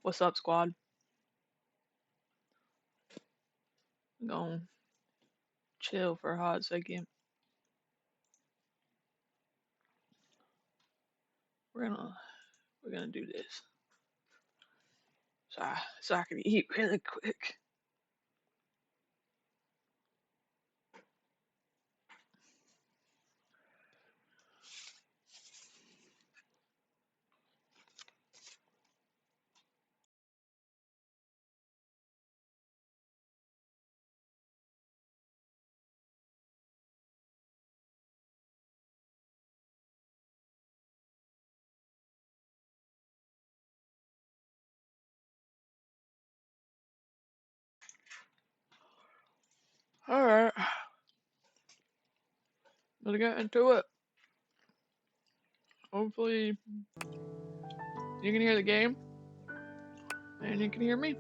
What's up, squad? Gonna chill for a hot second. We're gonna we're gonna do this. So I can eat really quick. Alright. Let's get into it. Hopefully you can hear the game and you can hear me.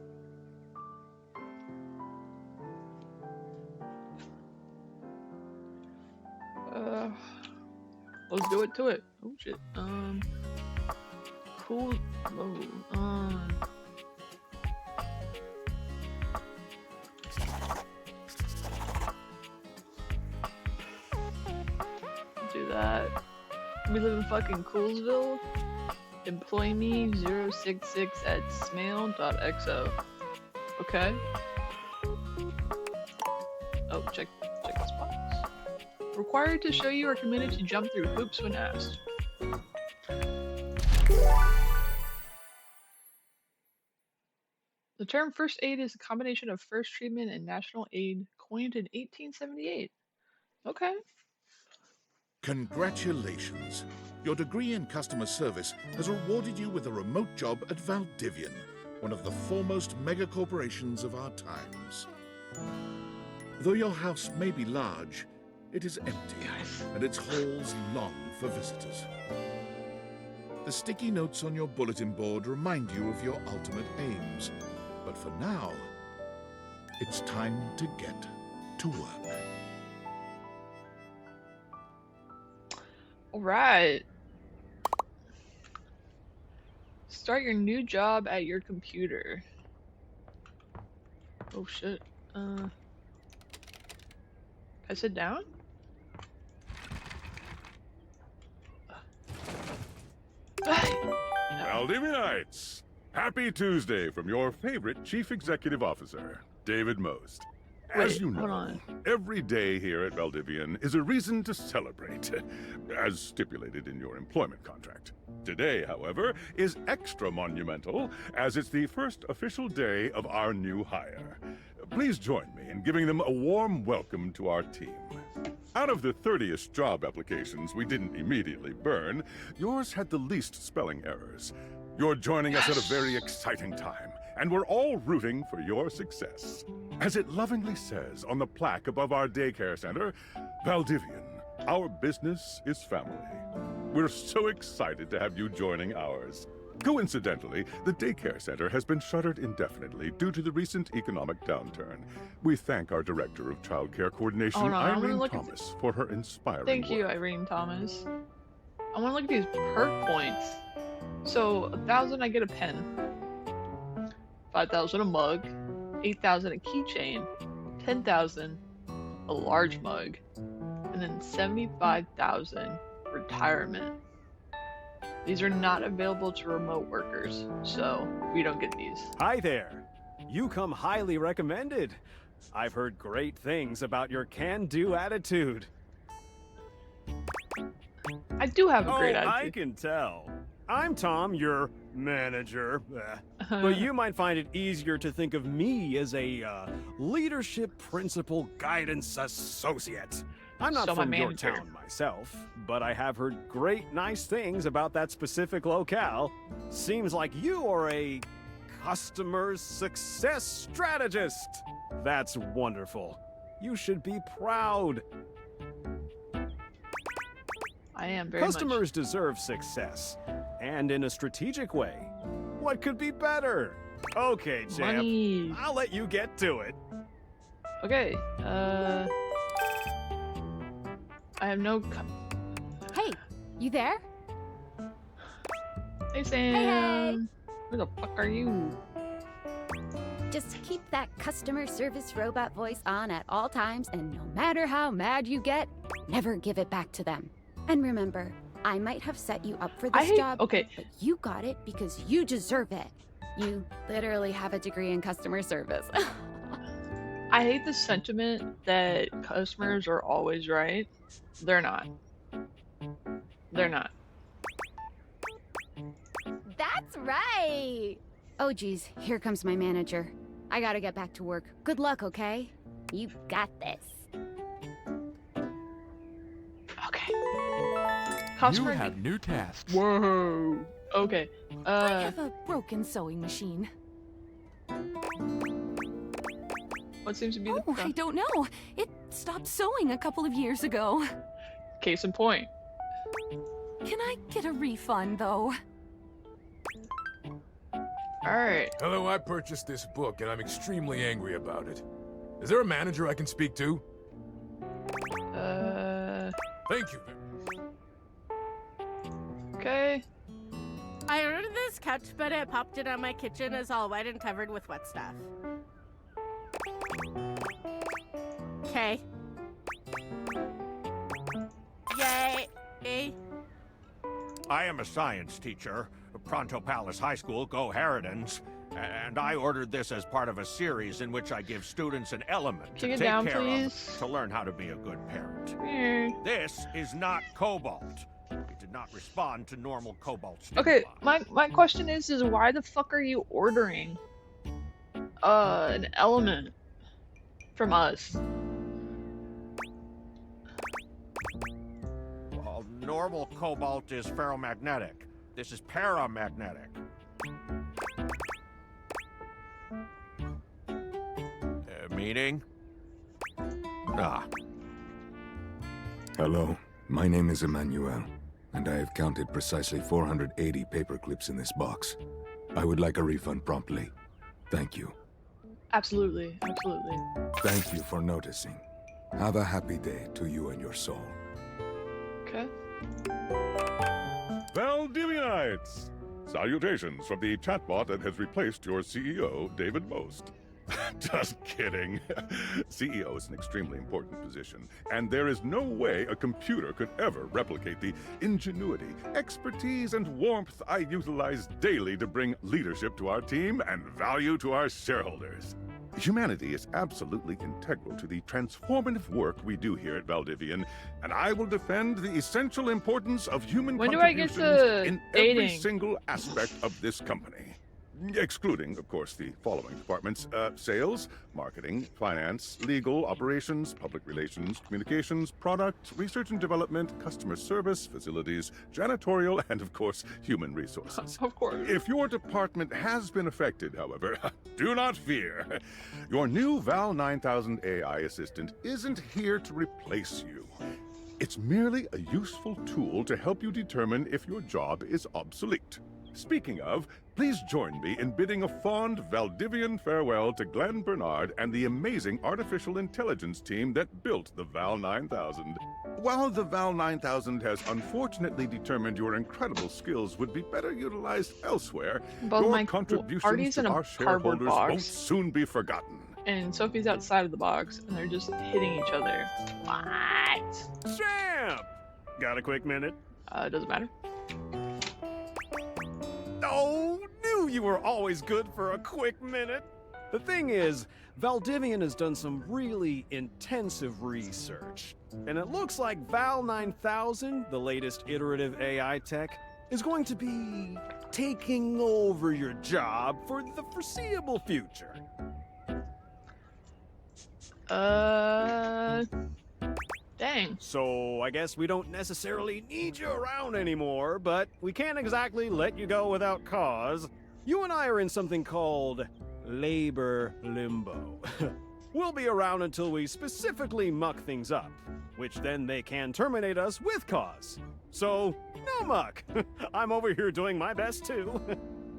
Uh let's do it to it. Oh shit. Cool. Whoa. Do that. We live in fucking Coolsville. Employ me 066@smail.xo. Okay. Oh, check this box. Required to show you are committed to jump through hoops when asked. The term first aid is a combination of first treatment and national aid, coined in 1878. Okay. Congratulations. Your degree in customer service has rewarded you with a remote job at Valdivian, one of the foremost megacorporations of our times. Though your house may be large, it is empty, and its halls long for visitors. The sticky notes on your bulletin board remind you of your ultimate aims. But for now, it's time to get to work. Alright. Start your new job at your computer. Oh shit. I sit down? Valdivianites! Happy Tuesday from your favorite Chief Executive Officer, David Most. As you know, every day here at Valdivian is a reason to celebrate, as stipulated in your employment contract. Today, however, is extra monumental, as it's the first official day of our new hire. Please join me in giving them a warm welcome to our team. Out of the 30-ish job applications we didn't immediately burn, yours had the least spelling errors. You're joining us at a very exciting time, and we're all rooting for your success. As it lovingly says on the plaque above our daycare center, Valdivian, our business is family. We're so excited to have you joining ours. Coincidentally, the daycare center has been shuttered indefinitely due to the recent economic downturn. We thank our Director of Child Care Coordination, Irene Thomas, for her inspiring Thank you, work. Irene Thomas. I want to look at these perk points. So, 1,000 I get a pen. 5,000 a mug. 8,000 a keychain. 10,000 a large mug. And then 75,000 retirement. These are not available to remote workers, so we don't get these. Hi there. You come highly recommended. I've heard great things about your can-do attitude. I do have a great I attitude. can tell. I'm Tom, your manager. But you might find it easier to think of me as a leadership principal guidance associate. I'm not from your town myself, but I have heard great nice things about that specific locale. Seems like you are a customer success strategist. That's wonderful. You should be proud. I am very Customers deserve success, and in a strategic way. What could be better? Okay, champ. Money. I'll let you get to it. Okay, I have no. Hey, you there? Hey Sam. Who the fuck are you? Just keep that customer service robot voice on at all times, and no matter how mad you get, never give it back to them. And remember, I might have set you up for this job, okay. but you got it because you deserve it. You literally have a degree in customer service. I hate the sentiment that customers are always right. They're not. They're not. That's right! Oh geez, here comes my manager. I gotta get back to work. Good luck, okay? You got this. Okay. You Customer. have new tasks. Whoa. Okay. I have a broken sewing machine. What seems to be the Oh, I don't know. It stopped sewing a couple of years ago. case in point? Can I get a refund, though? Alright. Hello, I purchased this book and I'm extremely angry about it. Is there a manager I can speak to? Thank you. Okay. I ordered this couch, but it popped in on my kitchen is all wet and covered with wet stuff. Okay. Yay. I am a science teacher, Pronto Palace High School, Go Harridans, and I ordered this as part of a series in which I give students an element Can to you take get down, care please? of to learn how to be a good parent. Here. This is not cobalt. It did not respond to normal cobalt stimuli. Okay, my question is why the fuck are you ordering an element from us? Well, normal cobalt is ferromagnetic. This is paramagnetic. Meaning? Hello, my name is Emmanuel, and I have counted precisely 480 paper clips in this box. I would like a refund promptly. Thank you. Absolutely, absolutely. Thank you for noticing. Have a happy day to you and your soul. Okay. Valdivianites! Salutations from the chatbot that has replaced your CEO, David Most. Just kidding. CEO is an extremely important position, and there is no way a computer could ever replicate the ingenuity, expertise, and warmth I utilize daily to bring leadership to our team and value to our shareholders. Humanity is absolutely integral to the transformative work we do here at Valdivian, and I will defend the essential importance of human When do I get contributions to in every dating? single aspect of this company. Excluding, of course, the following departments: sales, marketing, finance, legal, operations, public relations, communications, product, research and development, customer service, facilities, janitorial, and, of course, human resources. Of course. If your department has been affected, however, do not fear. Your new Val 9000 AI assistant isn't here to replace you. It's merely a useful tool to help you determine if your job is obsolete. Speaking of, please join me in bidding a fond Valdivian farewell to Glenn Bernard and the amazing artificial intelligence team that built the Val 9000. While the Val 9000 has unfortunately determined your incredible skills would be better utilized elsewhere, Both your my contributions Artie's in to a our cardboard shareholders box. won't soon be forgotten. And Sophie's outside of the box, and they're just hitting each other. What? Champ! Got a quick minute? Doesn't matter. Oh, knew you were always good for a quick minute. The thing is, Valdivian has done some really intensive research. And it looks like Val 9000, the latest iterative AI tech, is going to be taking over your job for the foreseeable future. Dang. So I guess we don't necessarily need you around anymore, but we can't exactly let you go without cause. You and I are in something called labor limbo. We'll be around until we specifically muck things up, which then they can terminate us with cause. So, no muck. I'm over here doing my best too.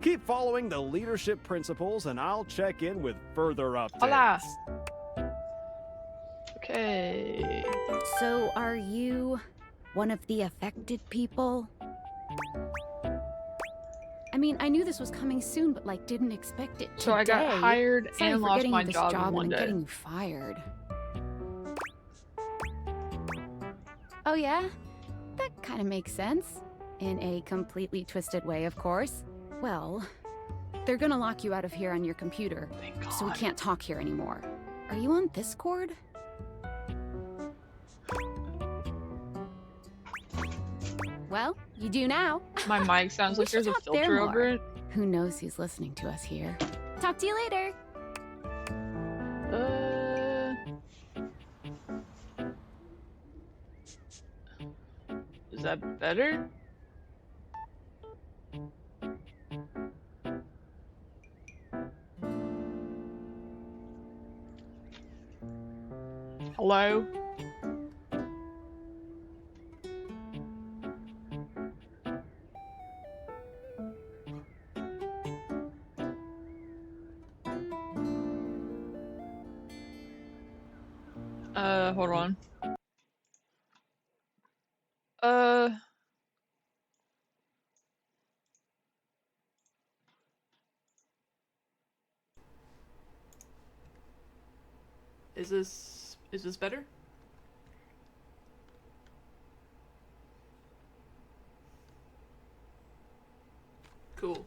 Keep following the leadership principles and I'll check in with further updates. Hola. Okay. So, are you one of the affected people? I mean, I knew this was coming soon, but like didn't expect it So I got today. hired Sorry and for lost getting my you this job job in one and day. getting you fired. Oh yeah? That kind of makes sense. In a completely twisted way, of course. Well, they're gonna lock you out of here on your computer, Thank so we God. can't talk here anymore. Are you on Discord? Well, you do now. My mic sounds We like there's should a talk there filter more. over it. Who knows who's listening to us here? Talk to you later. Is that better? Hello? Hold on. Is this better? Cool.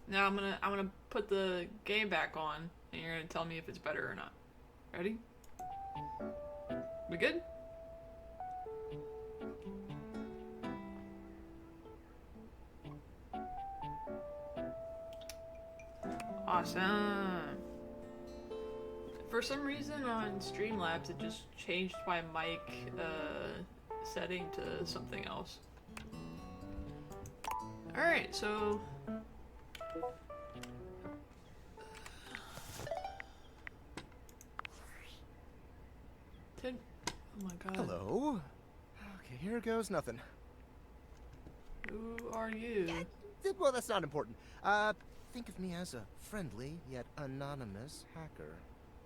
Now I'm gonna put the game back on and you're gonna tell me if it's better or not. Ready? We good? Awesome. For some reason on Streamlabs it just changed my mic setting to something else. Alright, so oh my god. Hello. Okay, here goes nothing. Who are you? Well, that's not important. Think of me as a friendly yet anonymous hacker.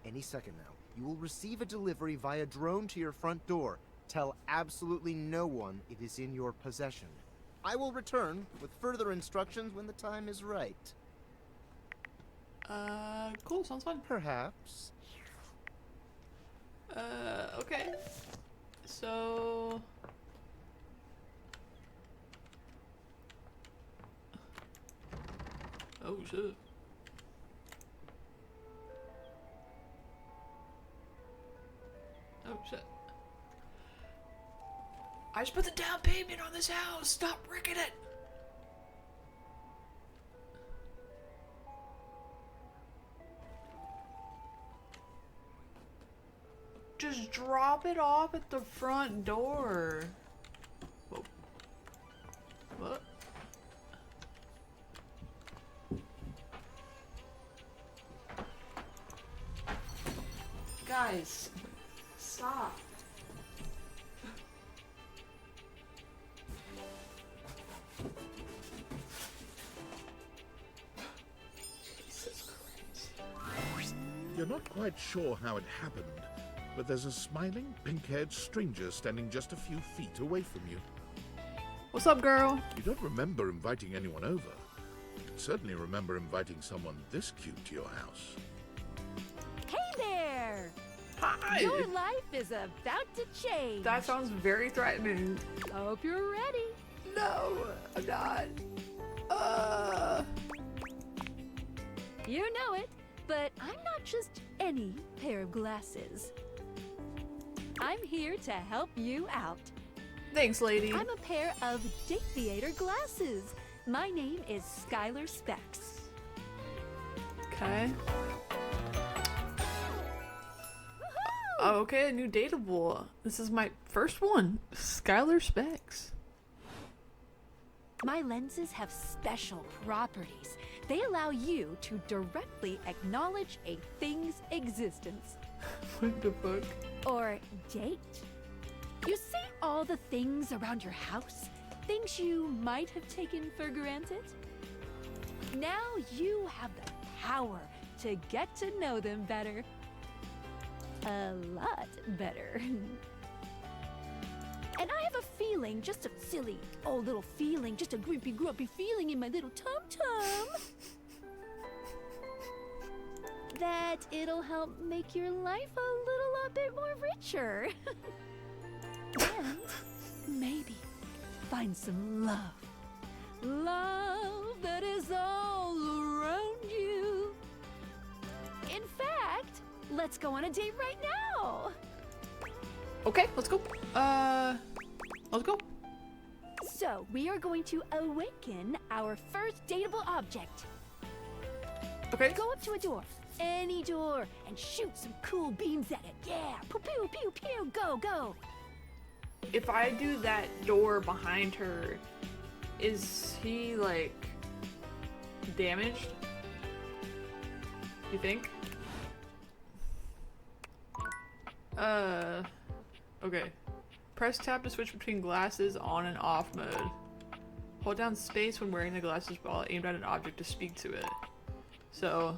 Any second now, you will receive a delivery via drone to your front door. Tell absolutely no one it is in your possession. I will return with further instructions when the time is right. Cool, sounds fun. Perhaps. Okay. So... Oh, shit. Oh, shit. I just put the down payment on this house! Stop wrecking it! Just drop it off at the front door. Whoa. What? Guys, stop. Jesus Christ. You're not quite sure how it happened, but there's a smiling, pink-haired stranger standing just a few feet away from you. What's up, girl? You don't remember inviting anyone over. You can certainly remember inviting someone this cute to your house. Hey there! Hi! Your life is about to change. That sounds very threatening. Hope you're ready. No, I'm not. You know it, but I'm not just any pair of glasses. I'm here to help you out. Thanks, lady. I'm a pair of Date Theater glasses. My name is Skylar Specs. Okay. Oh, okay, a new dateable. This is my first one. Skylar Specs. My lenses have special properties. They allow you to directly acknowledge a thing's existence. What the fuck? Or date. You see all the things around your house? Things you might have taken for granted? Now you have the power to get to know them better. A lot better. And I have a feeling, just a silly old little feeling, just a grumpy feeling in my little tum-tum, that it'll help make your life a little bit more richer. And maybe find some love. Love that is all around you. In fact, let's go on a date right now. Okay, let's go. Let's go. So, we are going to awaken our first dateable object. Okay. Go up to a door, any door, and shoot some cool beams at it. Yeah, pew pew pew pew, go go. If I do that door behind her, is he like damaged? You think? Okay. Press tab to switch between glasses on and off mode. Hold down space when wearing the glasses while aimed at an object to speak to it. So...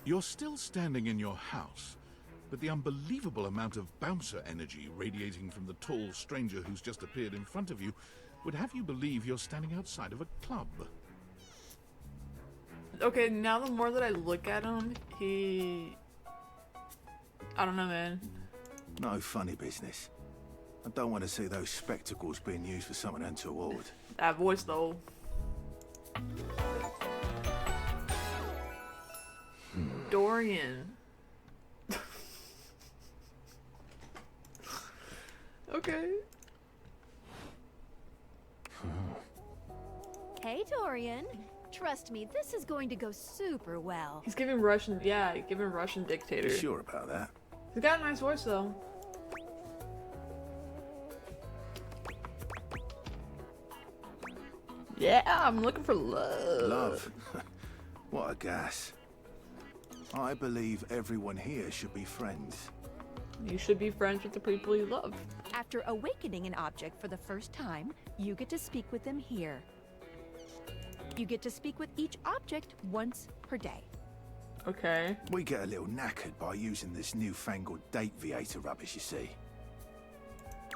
You're still standing in your house, but the unbelievable amount of bouncer energy radiating from the tall stranger who's just appeared in front of you would have you believe you're standing outside of a club. Okay, now the more that I look at him, I don't know, man. No funny business. I don't want to see those spectacles being used for something untoward. That voice, though. Dorian. Okay. Hey, Dorian. Trust me, this is going to go super well. He's giving Russian, yeah, giving Russian dictator. You sure about that? He's got a nice voice, though. Yeah, I'm looking for love. Love? What a gas. I believe everyone here should be friends. You should be friends with the people you love. After awakening an object for the first time, you get to speak with them here. You get to speak with each object once per day. Okay. We get a little knackered by using this newfangled date viator rubbish, you see.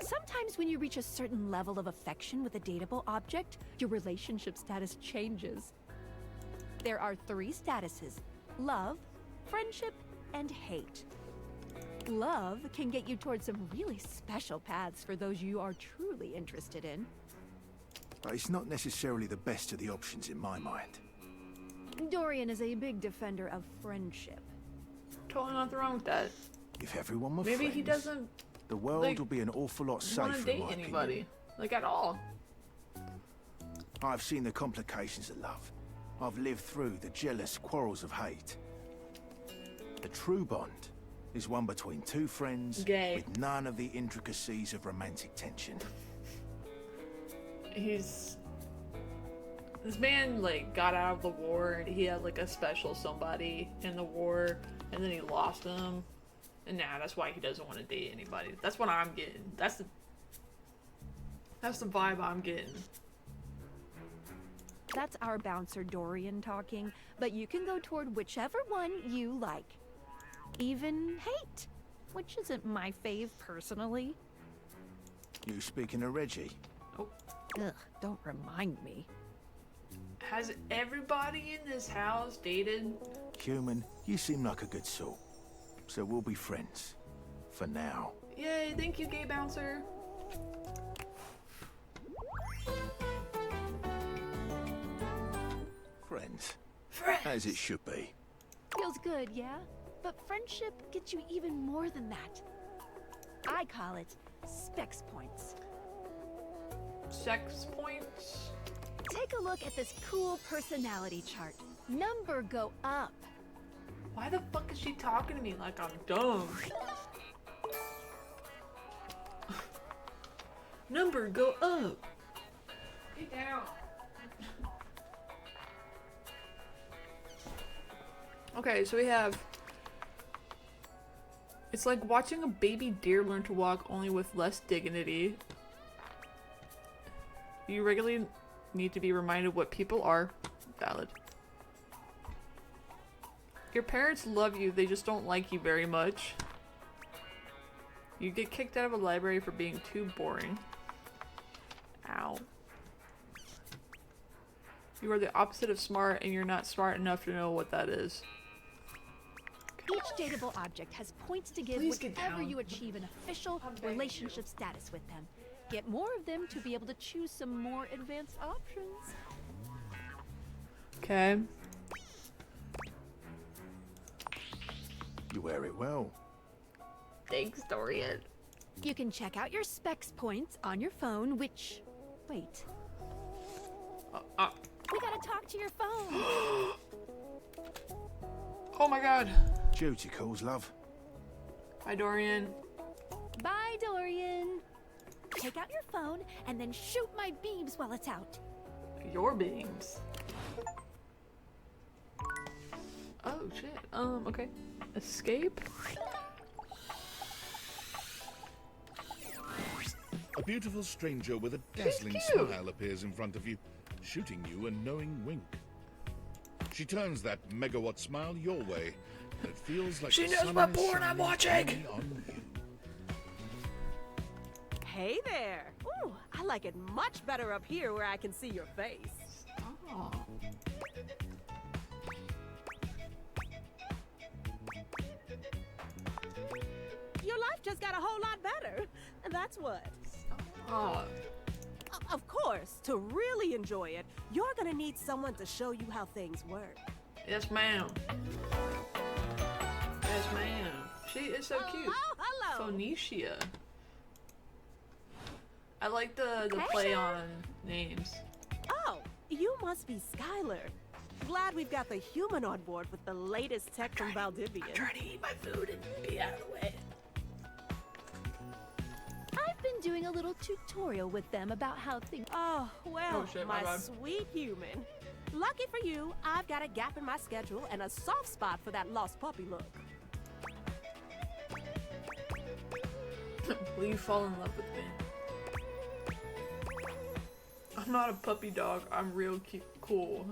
Sometimes when you reach a certain level of affection with a dateable object, your relationship status changes. There are 3 statuses: love, friendship, and hate. Love can get you towards some really special paths for those you are truly interested in. But it's not necessarily the best of the options in my mind. Dorian is a big defender of friendship. Totally nothing wrong with that. If everyone were Maybe friends, he doesn't the world like, will be an awful lot want safer, to in date my anybody. opinion. Like, at all. I've seen the complications of love. I've lived through the jealous quarrels of hate. The true bond is one between 2 friends with none of the intricacies of romantic tension. This man, like, got out of the war and he had, like, a special somebody in the war and then he lost them. And now that's why he doesn't want to date anybody. That's what I'm getting. That's the vibe I'm getting. That's our bouncer Dorian talking, but you can go toward whichever one you like. Even hate, which isn't my fave personally. You speaking of Reggie? Oh. Ugh, don't remind me. Has everybody in this house dated? Human, you seem like a good sort. So we'll be friends. For now. Yay, thank you, gay bouncer. Friends. Friends. As it should be. Feels good, yeah? But friendship gets you even more than that. I call it specs points. Sex points? Take a look at this cool personality chart. Number go up. Why the fuck is she talking to me like I'm dumb? Number go up. Get down. Okay, so we have... It's like watching a baby deer learn to walk, only with less dignity. You regularly need to be reminded what people are. Valid. Your parents love you, they just don't like you very much. You get kicked out of a library for being too boring. Ow. You are the opposite of smart, and you're not smart enough to know what that is. Each dateable object has points to give whenever you achieve an official relationship status with them. Get more of them to be able to choose some more advanced options. Okay. You wear it well. Thanks, Dorian. You can check out your specs points on your phone, which... Wait. We gotta talk to your phone. Oh my god. Duty calls, love. Bye, Dorian. Bye, Dorian. Take out your phone and then shoot my beams while it's out. Your beams. Oh shit. Okay. Escape. A beautiful stranger with a dazzling smile appears in front of you, shooting you a knowing wink. She turns that megawatt smile your way, and it feels like she the knows sun what is porn I'm shining watching. only on you. Hey there! Ooh, I like it much better up here where I can see your face. Oh. Your life just got a whole lot better. That's what. Oh. Of course, to really enjoy it, you're gonna need someone to show you how things work. Yes, ma'am. Yes, ma'am. She is so cute. Oh, hello. Phoenicia. I like the play on names. Oh, you must be Skylar. Glad we've got the human on board with the latest tech from Valdivian. I'm trying to eat my food and be out of the way. I've been doing a little tutorial with them about how things... Oh, well, Oh, shit, my my bad. sweet human. Lucky for you, I've got a gap in my schedule and a soft spot for that lost puppy look. Will you fall in love with me? I'm not a puppy dog. I'm real cute, cool.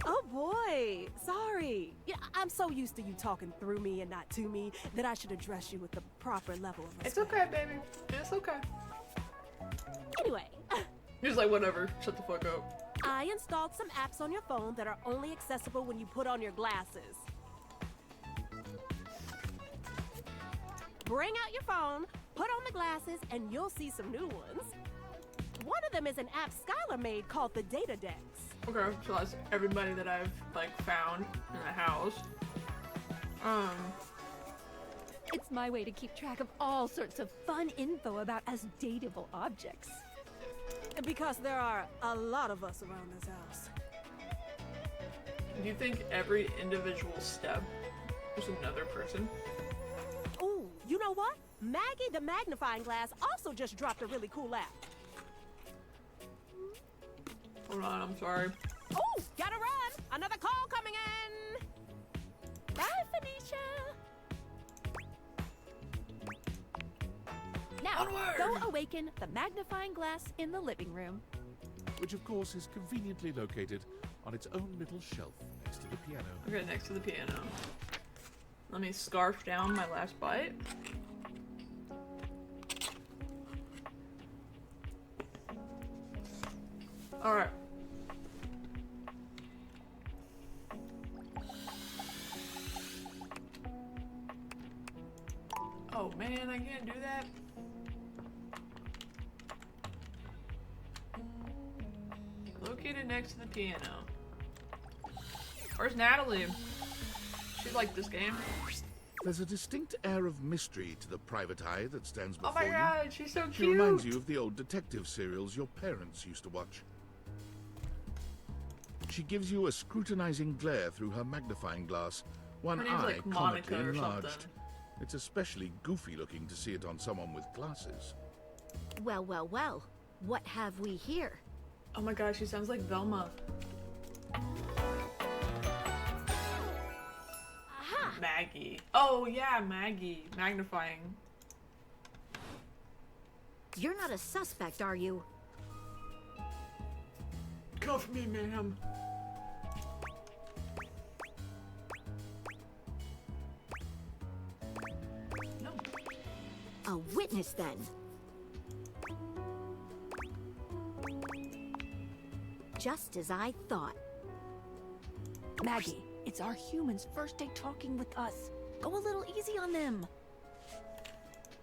Oh boy, sorry. Yeah, I'm so used to you talking through me and not to me that I should address you with the proper level of respect. It's okay, baby. It's okay. Anyway, He was like, whatever. Shut the fuck up. I installed some apps on your phone that are only accessible when you put on your glasses. Bring out your phone, put on the glasses, and you'll see some new ones. One of them is an app Skylar made called the Data Dex. Okay, so that's everybody that I've like found in the house. It's my way to keep track of all sorts of fun info about us dateable objects. Because there are a lot of us around this house. Do you think every individual step is another person? Ooh, you know what? Maggie the Magnifying Glass also just dropped a really cool app. Hold on, I'm sorry. Ooh, gotta run! Another call coming in! Bye, Phoenicia! Now, Onward! go awaken the magnifying glass in the living room. Which of course is conveniently located on its own little shelf next to the piano. Okay, next to the piano. Let me scarf down my last bite. Alright. Oh man, I can't do that. Located next to the piano. Where's Natalie? She liked this game. There's a distinct air of mystery to the private eye that stands before Oh my you. god, she's so She cute. reminds you of the old detective serials your parents used to watch. She gives you a scrutinizing glare through her magnifying glass, one Her name's eye like comically Monica or enlarged. something. It's especially goofy looking to see it on someone with glasses. Well, well, well. What have we here? Oh my god, she sounds like Velma. Aha! Maggie. Oh yeah, Maggie. Magnifying. You're not a suspect, are you? Cuff me, ma'am. A witness, then. Just as I thought. Maggie, it's our humans' first day talking with us. Go a little easy on them.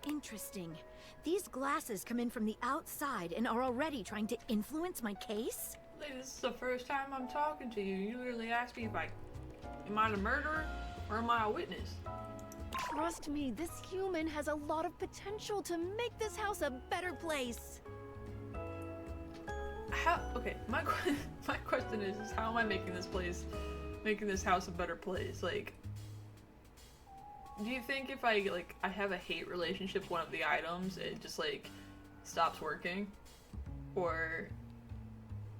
Interesting. These glasses come in from the outside and are already trying to influence my case? This is the first time I'm talking to you. You literally asked me if am I the murderer or am I a witness? Trust me, this human has a lot of potential to make this house a better place. Okay, my question is how am I making this house a better place? Like, do you think if I have a hate relationship with one of the items, it just like stops working? Or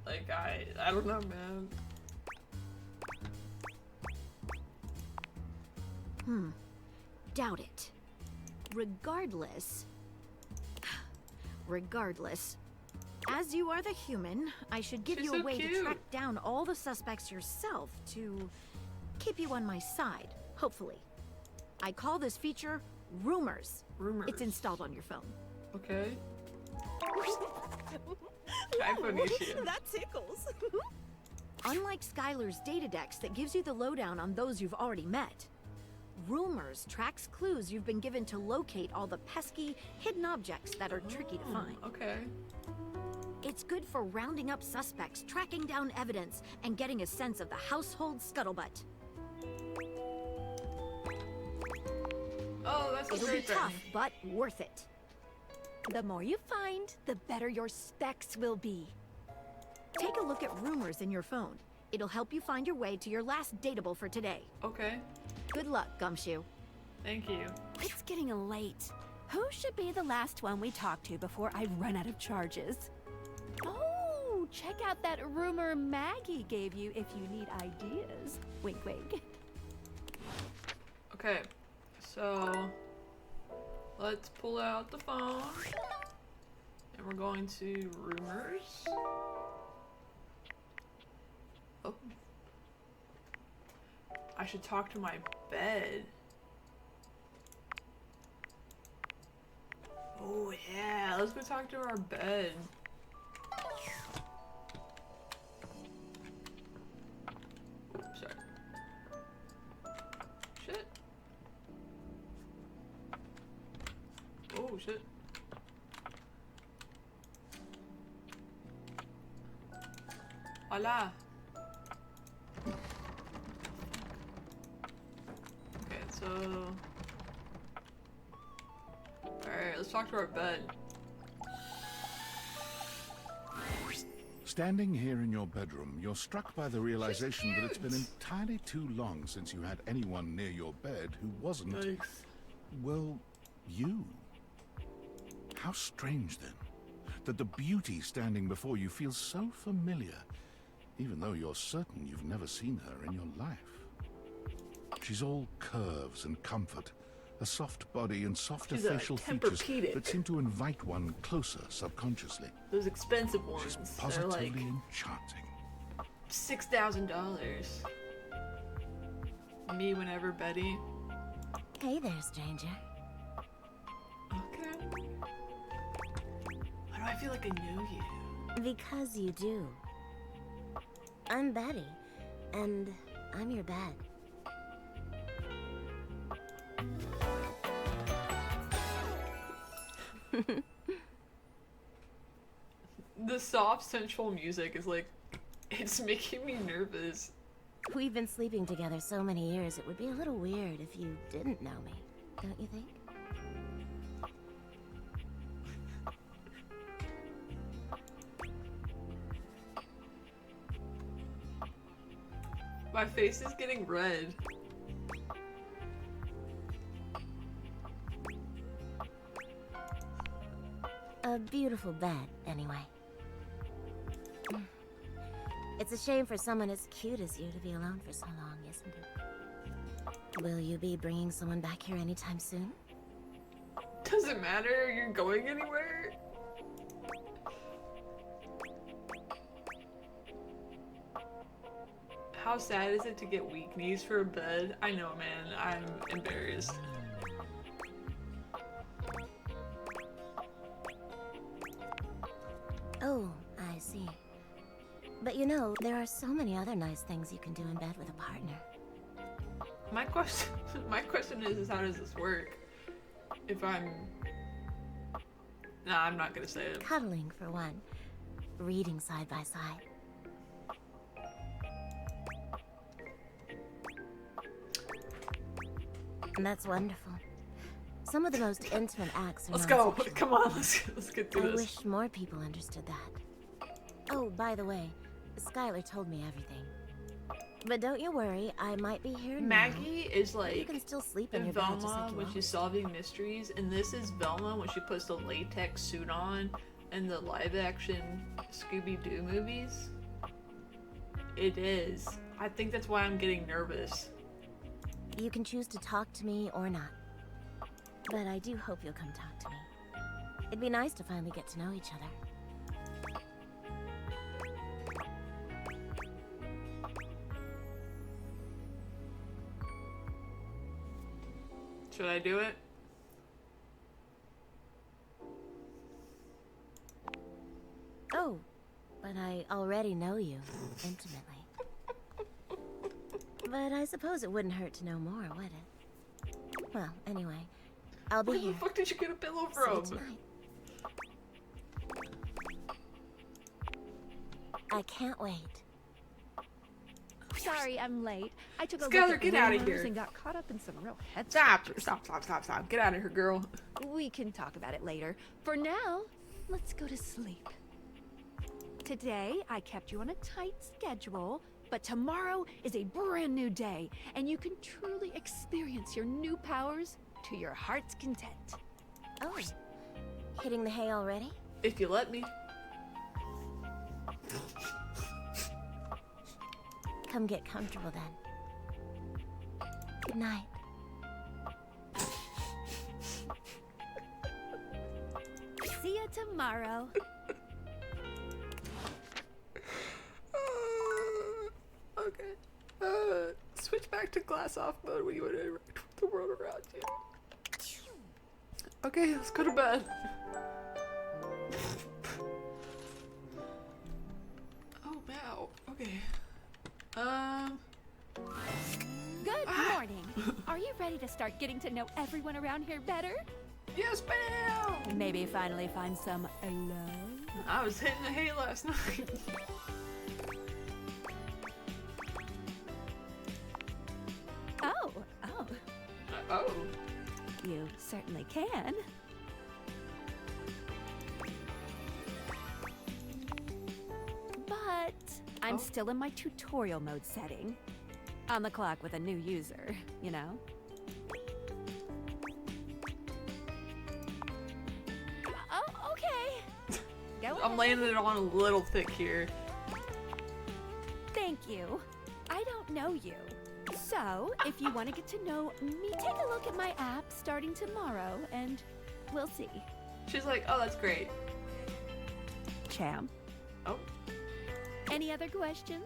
like I don't know, man. Doubt it. Regardless, as you are the human, I should give you a way to track down all the suspects yourself to keep you on my side, hopefully. I call this feature Rumors. It's installed on your phone. Okay. iPhone issue. That tickles. Unlike Skylar's Datadex that gives you the lowdown on those you've already met, Rumors tracks clues you've been given to locate all the pesky, hidden objects that are tricky to find. Okay. It's good for rounding up suspects, tracking down evidence, and getting a sense of the household scuttlebutt. Oh, that's It'll be tough, but worth it. The more you find, the better your specs will be. Take a look at Rumors in your phone. It'll help you find your way to your last dateable for today. Okay. Good luck, Gumshoe. Thank you. It's getting late. Who should be the last one we talk to before I run out of charges? Oh, check out that rumor Maggie gave you if you need ideas. Wink, wink. Okay, so let's pull out the phone and we're going to Rumors. Oh. I should talk to my bed. Oh yeah, let's go talk to our bed. Oops, sorry. Shit. Oh shit. Hola. Okay, so alright, let's talk to our bed. Standing here in your bedroom, you're struck by the realization that it's been entirely too long since you had anyone near your bed who wasn't, well, you. How strange, then, that the beauty standing before you feels so familiar, even though you're certain you've never seen her in your life. She's all curves and comfort, a soft body and softer facial features that seem to invite one closer subconsciously. Those expensive ones. She's positively They're like enchanting. $6,000. Me whenever Betty. Hey there, stranger. Okay. Why do I feel like I know you? Because you do. I'm Betty, and I'm your bed. The soft, sensual music is like, it's making me nervous. We've been sleeping together so many years, it would be a little weird if you didn't know me, don't you think? My face is getting red. A beautiful bed, anyway. It's a shame for someone as cute as you to be alone for so long, isn't it? Will you be bringing someone back here anytime soon? Doesn't matter, you're going anywhere? How sad is it to get weak knees for a bed? I know, man. I'm embarrassed. Oh, I see. But you know, there are so many other nice things you can do in bed with a partner. My question is how does this work? If I'm... Nah, I'm not gonna say it. Cuddling, for one. Reading side by side. And that's wonderful. Some of the most intimate acts are Let's not go. sexual. Come on, let's get through I this. wish more people understood that. Oh, by the way, Skylar told me everything. But don't you worry, I might be here now. Maggie is like You can still sleep in in your bed just Velma like you when always she's solving mysteries, and this is Velma when she puts the latex suit on in the live-action Scooby-Doo movies. It is. I think that's why I'm getting nervous. You can choose to talk to me or not. But I do hope you'll come talk to me. It'd be nice to finally get to know each other. Should I do it? Oh, but I already know you intimately. But I suppose it wouldn't hurt to know more, would it? Well, anyway, I'll be Where here. the fuck did you get a pillow See you from? tonight. I can't wait. Sorry, I'm late. I took a Skylar, look at get outta rumors here. and got caught up in some real head Stop! scratchers. Stop! Get out of here, girl. We can talk about it later. For now, let's go to sleep. Today, I kept you on a tight schedule, but tomorrow is a brand new day, and you can truly experience your new powers to your heart's content. Oh, hitting the hay already? If you let me. Come get comfortable then. Good night. See you tomorrow. Okay. Switch back to glass off mode when you interact with the world around you. Okay, let's go to bed. Oh, wow. Okay. Good morning. Are you ready to start getting to know everyone around here better? Yes, ma'am! Maybe finally find some love? I was hitting the hay last night. Oh. You certainly can. But I'm still in my tutorial mode setting. On the clock with a new user, you know? Oh, okay. Go I'm ahead. landing it on a little thick here. Thank you. I don't know you. So, if you want to get to know me, take a look at my app starting tomorrow, and we'll see. She's like, oh, that's great. Cham. Oh. Any other questions?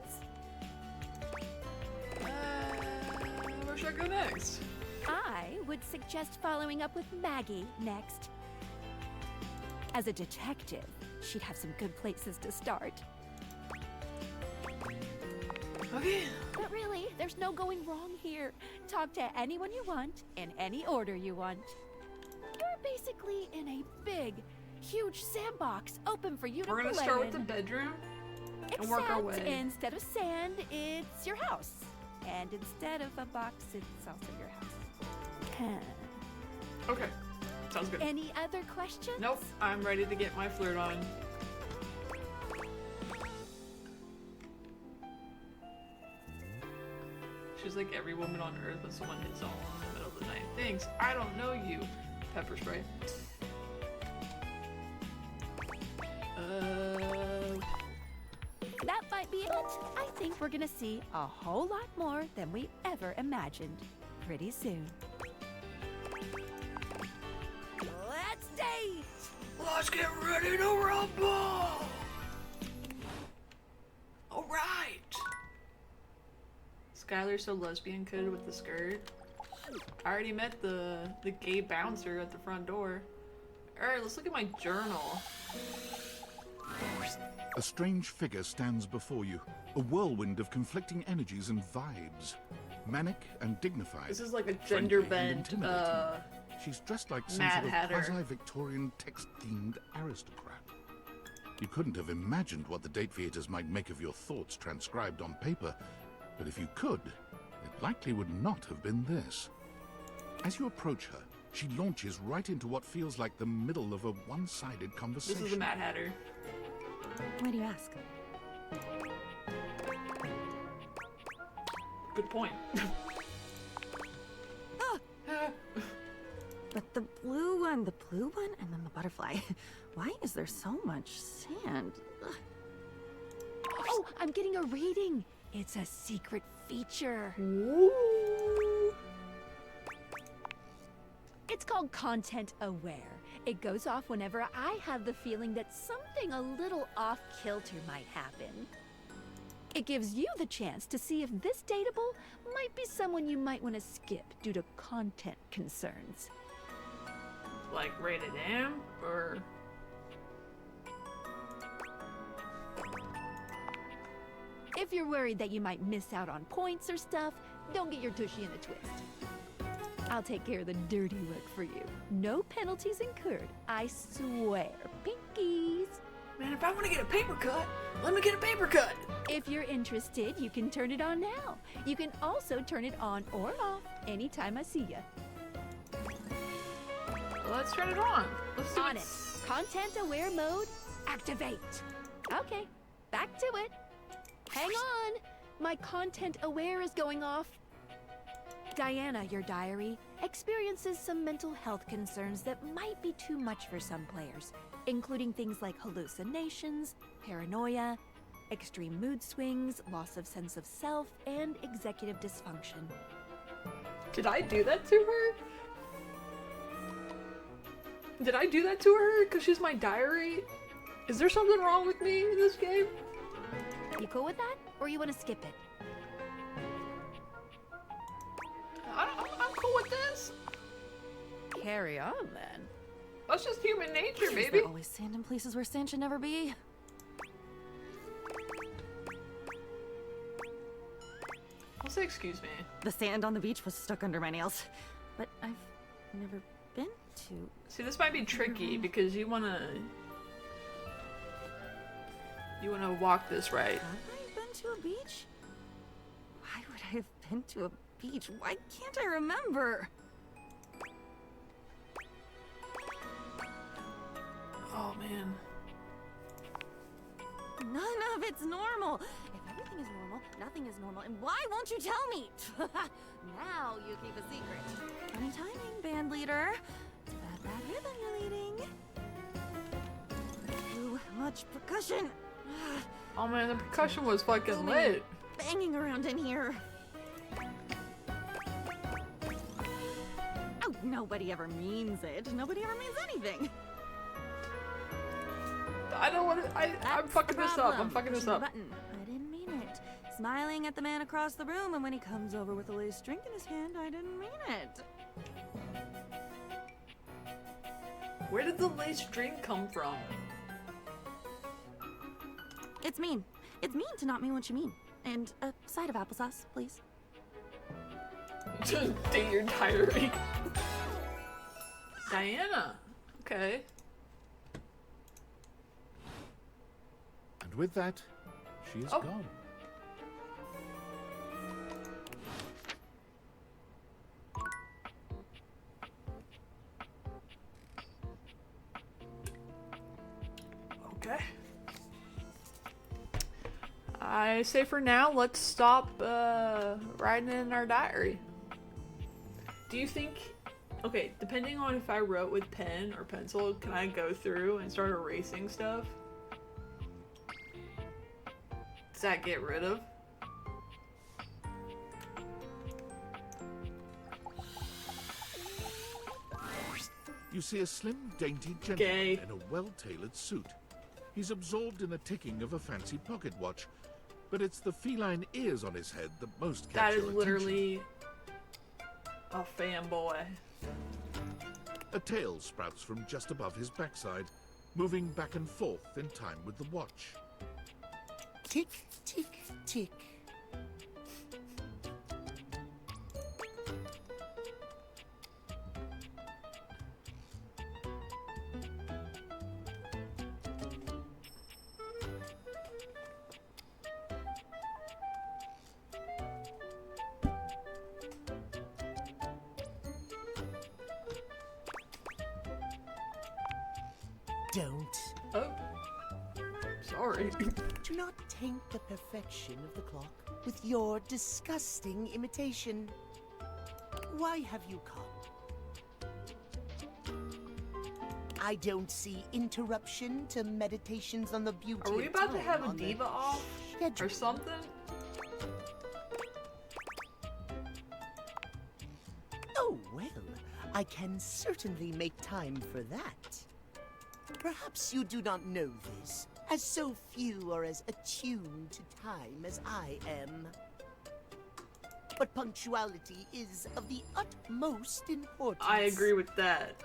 Where should I go next? I would suggest following up with Maggie next. As a detective, she'd have some good places to start. Okay. But really, there's no going wrong here. Talk to anyone you want, in any order you want. You're basically in a big, huge sandbox open for you to We're gonna play start with in. the bedroom and work our way. Except instead of sand, it's your house. And instead of a box, it's also your house. Okay. Sounds good. Any other questions? Nope. I'm ready to get my flirt on. She's like every woman on earth when someone hits on in the middle of the night. Thanks. I don't know you. Pepper spray. That might be it. I think we're gonna see a whole lot more than we ever imagined pretty soon. Let's date! Let's get ready to rumble! Alright! Skylar's so lesbian coded with the skirt. I already met the gay bouncer at the front door. Alright, let's look at my journal. A strange figure stands before you, a whirlwind of conflicting energies and vibes. Manic and dignified. This is like a gender bent, She's dressed like some Mad sort of Hatter. quasi-Victorian text-themed aristocrat. You couldn't have imagined what the date theaters might make of your thoughts transcribed on paper, but if you could, it likely would not have been this. As you approach her, she launches right into what feels like the middle of a one-sided conversation. This is the Mad Hatter. Why do you ask? Good point. But the blue one, and then the butterfly. Why is there so much sand? Ugh. Oh, I'm getting a reading. It's a secret feature. It's called Content Aware. It goes off whenever I have the feeling that something a little off kilter might happen. It gives you the chance to see if this dateable might be someone you might want to skip due to content concerns. Like rated M or If you're worried that you might miss out on points or stuff, don't get your tushy in a twist. I'll take care of the dirty work for you. No penalties incurred, I swear. Pinkies! Man, if I want to get a paper cut, let me get a paper cut. If you're interested, you can turn it on now. You can also turn it on or off anytime I see ya. Let's turn it on. Let's see On it. Content aware mode, activate. Okay, back to it. Hang on. My content aware is going off. Diana, your diary, experiences some mental health concerns that might be too much for some players, including things like hallucinations, paranoia, extreme mood swings, loss of sense of self, and executive dysfunction. Did I do that to her? Did I do that to her because she's my diary? Is there something wrong with me in this game? You cool with that? Or you want to skip it? I'm cool with this. Carry on, then. That's just human nature, Is baby. there always sand in places where sand should never be? I'll say excuse me. The sand on the beach was stuck under my nails. But I've never been to... See, this might be tricky because you wanna walk this right. Have I been to a beach? Why would I have been to a beach? Why can't I remember? Oh man. None of it's normal. If everything is normal, nothing is normal. And why won't you tell me? Now you keep a secret. Funny timing, band leader. It's a bad rhythm you're leading. Too much percussion. Oh man, the percussion was fucking So lit. many banging around in here. Oh, nobody ever means it. Nobody ever means anything. I don't want to. I'm fucking this up. I'm fucking this up. Button. I didn't mean it. Smiling at the man across the room, and when he comes over with a lace drink in his hand, I didn't mean it. Where did the lace drink come from? It's mean. It's mean to not mean what you mean. And a side of applesauce, please. Just date your diary. Diana. Okay. And with that, she is Oh. gone. Okay. I say for now, let's stop writing in our diary. Do you think, okay, depending on if I wrote with pen or pencil, can I go through and start erasing stuff? Does that get rid of? You see a slim, dainty gentleman Gay. in a well-tailored suit. He's absorbed in the ticking of a fancy pocket watch, but it's the feline ears on his head that most That catch is your literally a fanboy. attention. A tail sprouts from just above his backside, moving back and forth in time with the watch. Tick, tick, tick. Don't. Oh. Sorry. Do not taint the perfection of the clock with your disgusting imitation. Why have you come? I don't see interruption to meditations on the beauty Are we of about to time have a on the diva off schedule. or something? Oh, well, I can certainly make time for that. Perhaps you do not know this, as so few are as attuned to time as I am. But punctuality is of the utmost importance. I agree with that.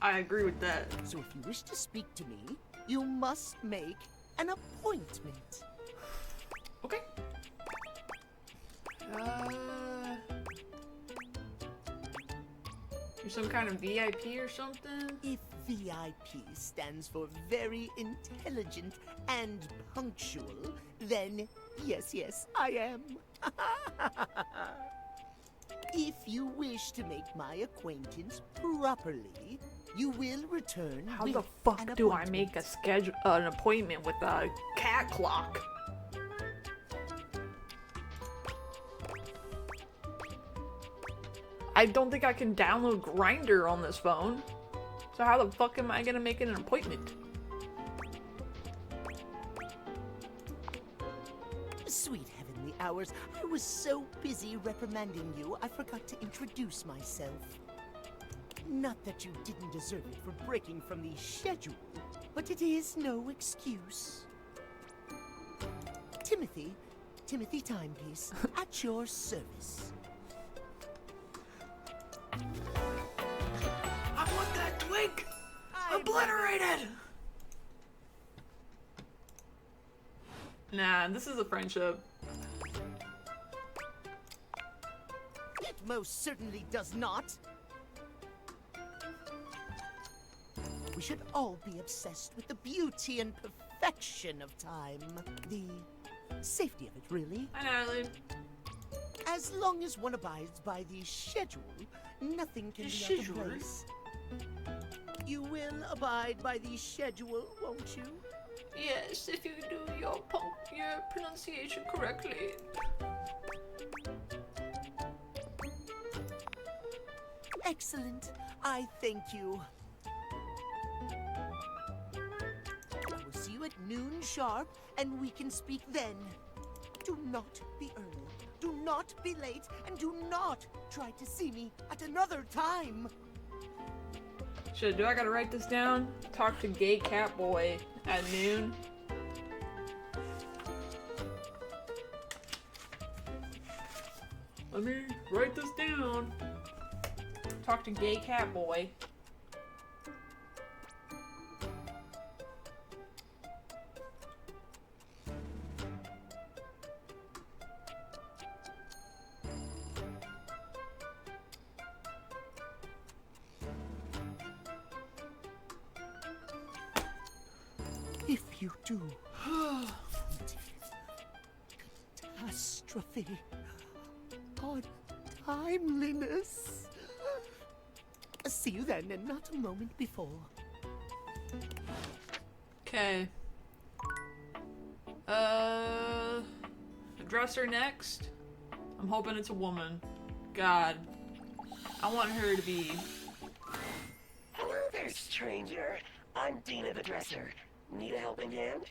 I agree with that. So if you wish to speak to me, you must make an appointment. Okay. You're some kind of VIP or something? If VIP stands for very intelligent and punctual, then yes, I am. If you wish to make my acquaintance properly, you will return How with the an fuck do I appointment. make an appointment with a cat clock? I don't think I can download Grindr on this phone. So how the fuck am I gonna make an appointment? Sweet heavenly hours, I was so busy reprimanding you, I forgot to introduce myself. Not that you didn't deserve it for breaking from the schedule, but it is no excuse. Timothy Timepiece, at your service. I want that twig obliterated! Nah, this is a friendship. It most certainly does not. We should all be obsessed with the beauty and perfection of time. The safety of it, really. Hi, Natalie. As long as one abides by the schedule, nothing can be out of place. You will abide by the schedule, won't you? Yes, if you do your pronunciation correctly. Excellent. I thank you. I will see you at noon sharp, and we can speak then. Do not be early, do not be late, and do not try to see me at another time. Shit, do I gotta write this down? Talk to gay cat boy at noon. Let me write this down. Talk to gay cat boy. If you do, catastrophe, untimeliness. See you then, and not a moment before. Okay. Address her next. I'm hoping it's a woman. God. I want her to be... Hello there, stranger. I'm Dean of the Dresser. Need a helping hand?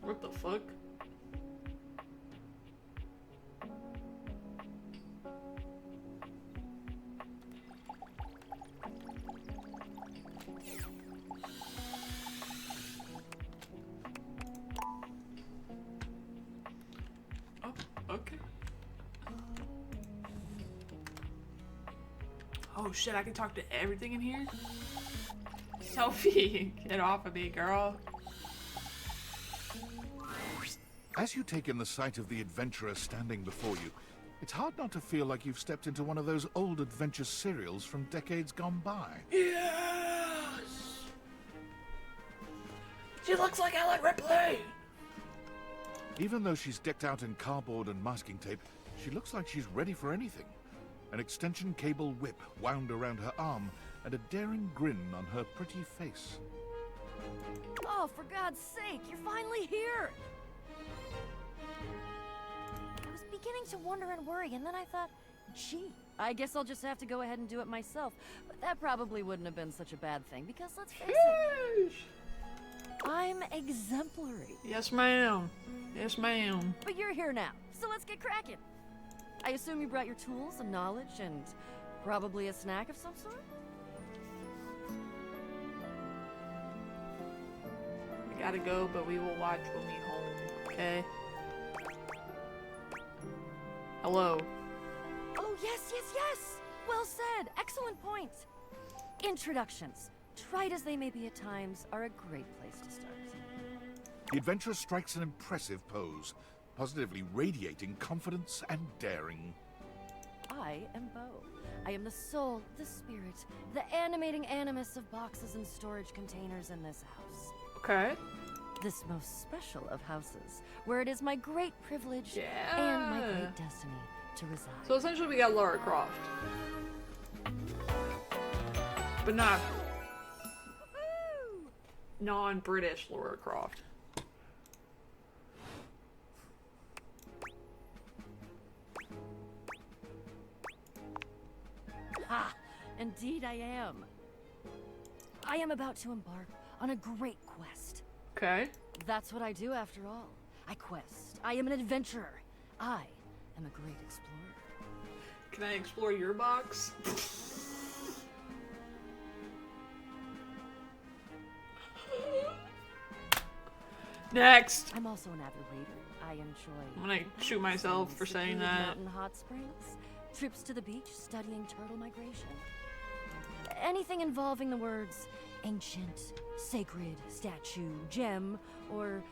What the fuck? Oh, okay. Oh shit, I can talk to everything in here? Sophie, get off of me, girl. As you take in the sight of the adventurer standing before you, it's hard not to feel like you've stepped into one of those old adventure serials from decades gone by. Yes! She looks like Ellen Ripley! Even though she's decked out in cardboard and masking tape, she looks like she's ready for anything. An extension cable whip wound around her arm, and a daring grin on her pretty face. Oh, for God's sake, you're finally here! I was beginning to wonder and worry, and then I thought, gee, I guess I'll just have to go ahead and do it myself. But that probably wouldn't have been such a bad thing, because let's face it, I'm exemplary. Yes, ma'am. Yes, ma'am. But you're here now, so let's get cracking. I assume you brought your tools and knowledge and probably a snack of some sort? We gotta go, but we will watch when we home, okay? Hello. Oh, yes, yes, yes! Well said. Excellent point. Introductions, trite as they may be at times, are a great place to start. The adventurer strikes an impressive pose, positively radiating confidence and daring. I am Bo. I am the soul, the spirit, the animating animus of boxes and storage containers in this house. Okay. This most special of houses, where it is my great privilege and my great destiny to reside. So essentially we got Lara Croft. But not non-British Lara Croft. Ha! Indeed I am. I am about to embark on a great quest. Okay. That's what I do after all. I quest. I am an adventurer. I am a great explorer. Can I explore your box? Next! I'm also an avid reader. I enjoy... I'm gonna shoot myself for saying that. Mountain hot springs, trips to the beach, studying turtle migration. Anything involving the words ancient, sacred, statue, gem, or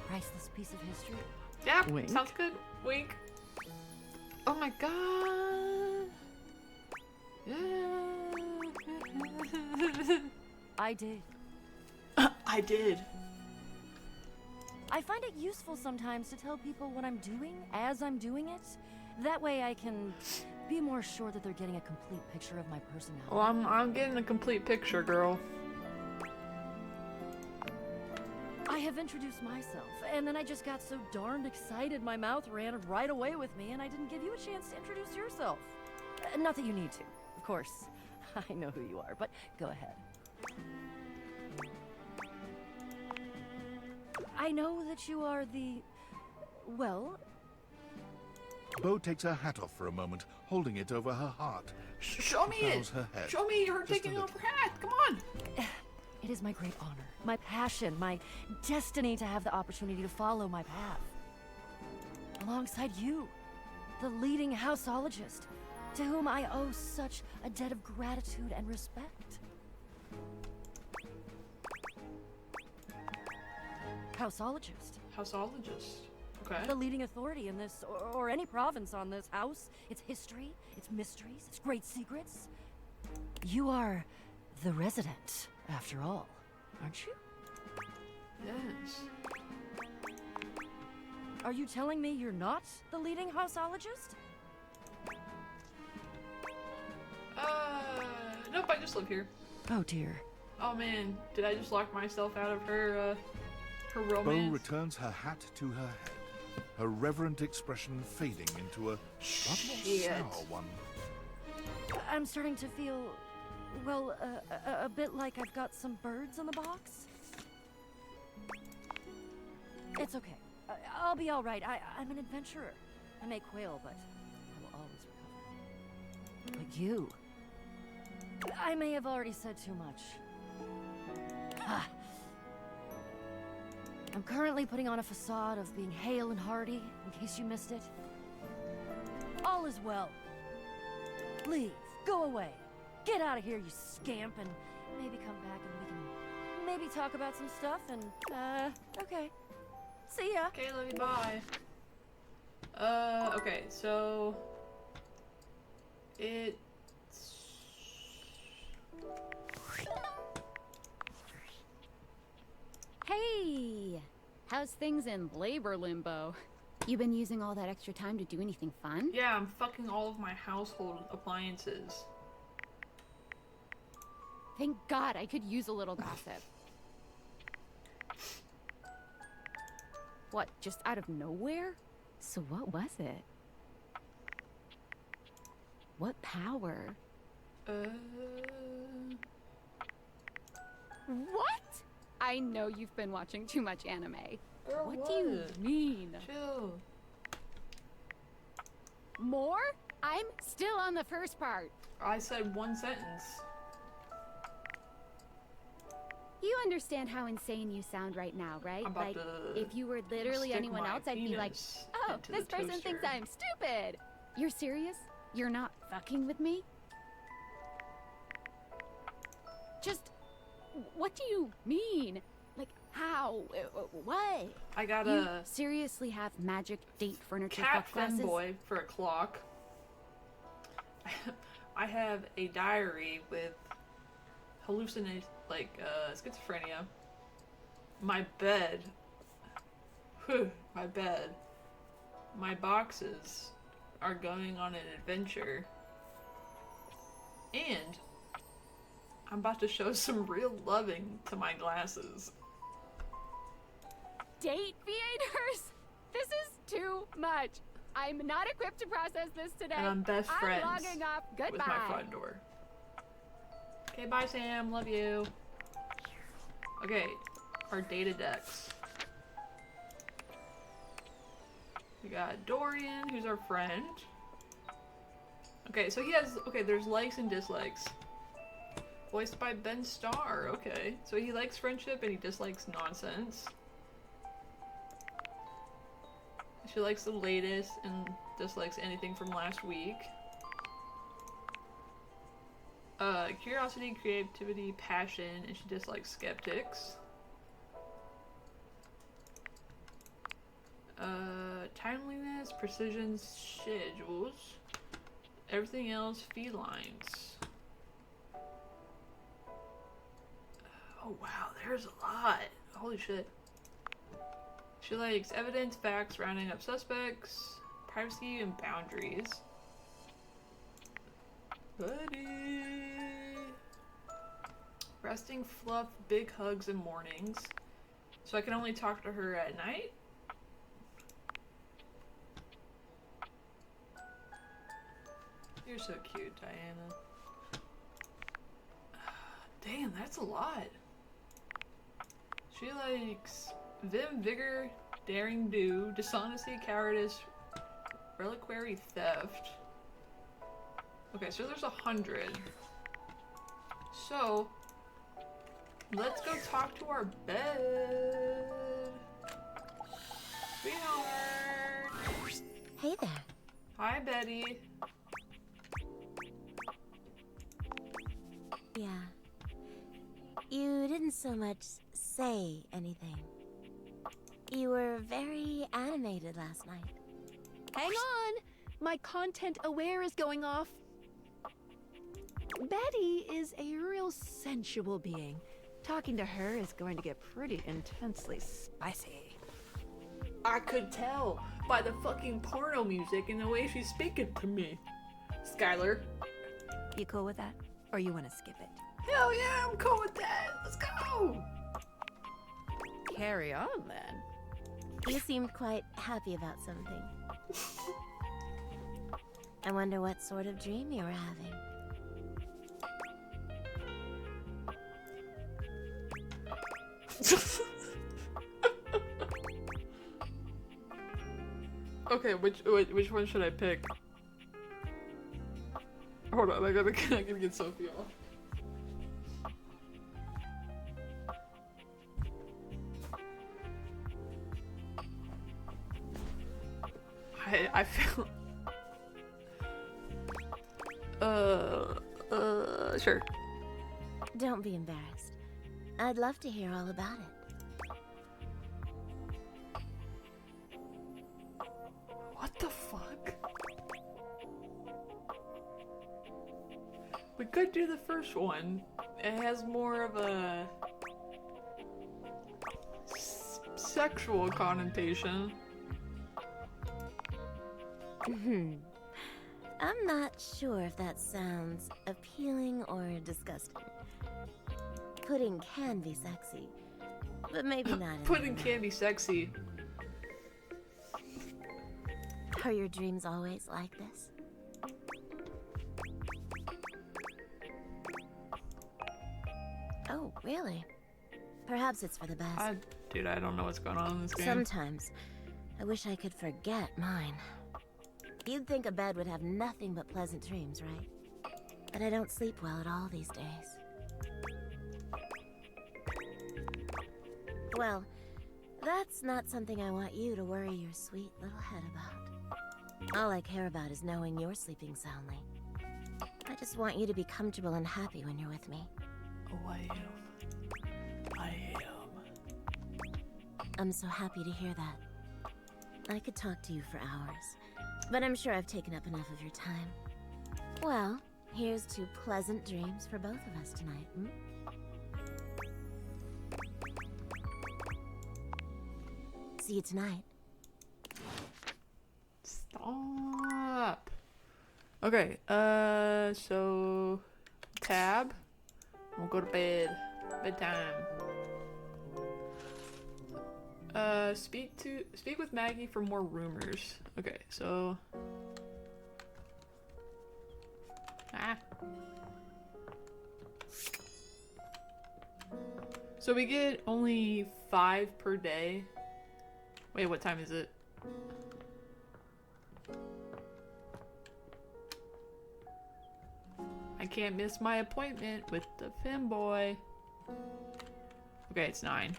priceless piece of history. Yeah, Wink. sounds good. Wink. Oh my god. I did. I did. I find it useful sometimes to tell people what I'm doing as I'm doing it. That way I can be more sure that they're getting a complete picture of my personality. Well, I'm getting a complete picture, girl. I have introduced myself, and then I just got so darned excited my mouth ran right away with me, and I didn't give you a chance to introduce yourself. Not that you need to, of course. I know who you are, but go ahead. I know that you are the... well... Bo takes her hat off for a moment, holding it over her heart. Show me it! Her head. Show me her taking off her hat! Come on! It is my great honor, my passion, my destiny to have the opportunity to follow my path. Alongside you, the leading houseologist, to whom I owe such a debt of gratitude and respect. Houseologist. Houseologist. Okay. The leading authority in this, or any province on this house, its history, its mysteries, its great secrets. You are the resident, after all, aren't you? Yes. Are you telling me you're not the leading houseologist? Nope, I just live here. Oh dear. Oh man, did I just lock myself out of her, her Bo romance? returns her hat to her head, her reverent expression fading into a rather sour one. I'm starting to feel, well, a bit like I've got some birds in the box. It's okay. I'll be all right. I'm an adventurer. I may quail, but I will always recover. But you... I may have already said too much. Ah. I'm currently putting on a facade of being hale and hearty, in case you missed it. All is well. Leave. Go away. get out of here, you scamp, and maybe come back and we can maybe talk about some stuff and, okay. See ya. Okay, love you, bye. Okay, so... It's... Hey! How's things in labor limbo? You been using all that extra time to do anything fun? Yeah, I'm fucking all of my household appliances. Thank God, I could use a little gossip. What, just out of nowhere? So what was it? What power? What? I know you've been watching too much anime. Girl, what do you mean? Chill. More? I'm still on the first part. I said one sentence. You understand how insane you sound right now, right? I'm Like, about to if you were literally stick anyone my else, I'd be like, penis oh, into this the person thinks toaster." I'm stupid. You're serious? You're not fucking with me? Just, what do you mean? Like, how? What? I got You a seriously have magic date furniture cat fuck glasses? femboy for a clock. I have a diary with schizophrenia. My bed. My bed. My boxes are going on an adventure. And I'm about to show some real loving to my glasses. Date creators? This is too much. I'm not equipped to process this today. And I'm best friends I'm logging off. Goodbye. with my front door. Okay, bye Sam, love you. Okay, our data decks. We got Dorian, who's our friend. Okay, so he has, there's likes and dislikes. Voiced by Ben Starr, okay. So he likes friendship and he dislikes nonsense. She likes the latest and dislikes anything from last week. Curiosity, creativity, passion, and she dislikes skeptics. Timeliness, precision, schedules. Everything else, felines. Oh wow, there's a lot. Holy shit. She likes evidence, facts, rounding up suspects, privacy, and boundaries. Buddy. Resting, fluff, big hugs, and mornings. So I can only talk to her at night? You're so cute, Diana. Damn, that's a lot. She likes vim, vigor, daring do, dishonesty, cowardice, reliquary, theft. Okay, so there's 100. So, let's go talk to our bed. Sweetheart. Hey there. Hi, Betty. Yeah. You didn't so much say anything. You were very animated last night. Hang on! My content aware is going off. Betty is a real sensual being. Talking to her is going to get pretty intensely spicy. I could tell by the fucking porno music and the way she's speaking to me. Skylar. You cool with that? Or you want to skip it? Hell yeah, I'm cool with that. Let's go. Carry on then. You seemed quite happy about something. I wonder what sort of dream you were having. Okay, which one should I pick? Hold on, I gotta get Sophie off. I feel Sure. Don't be embarrassed. I'd love to hear all about it. What the fuck? We could do the first one. It has more of a sexual connotation. I'm not sure if that sounds appealing or disgusting. Pudding can be sexy, but maybe not in Pudding can be sexy. Are your dreams always like this? Oh, really? Perhaps it's for the best. Dude, I don't know what's going on in this game. Sometimes, I wish I could forget mine. You'd think a bed would have nothing but pleasant dreams, right? But I don't sleep well at all these days. Well, that's not something I want you to worry your sweet little head about. All I care about is knowing you're sleeping soundly. I just want you to be comfortable and happy when you're with me. Oh, I am. I am. I'm so happy to hear that. I could talk to you for hours, but I'm sure I've taken up enough of your time. Well, here's to pleasant dreams for both of us tonight, hmm? See you tonight. Stop. Okay, so tab. We'll go to bed. Bedtime. Speak with Maggie for more rumors. Okay, so so we get only 5 per day. Wait, what time is it? I can't miss my appointment with the femboy. Okay, it's 9.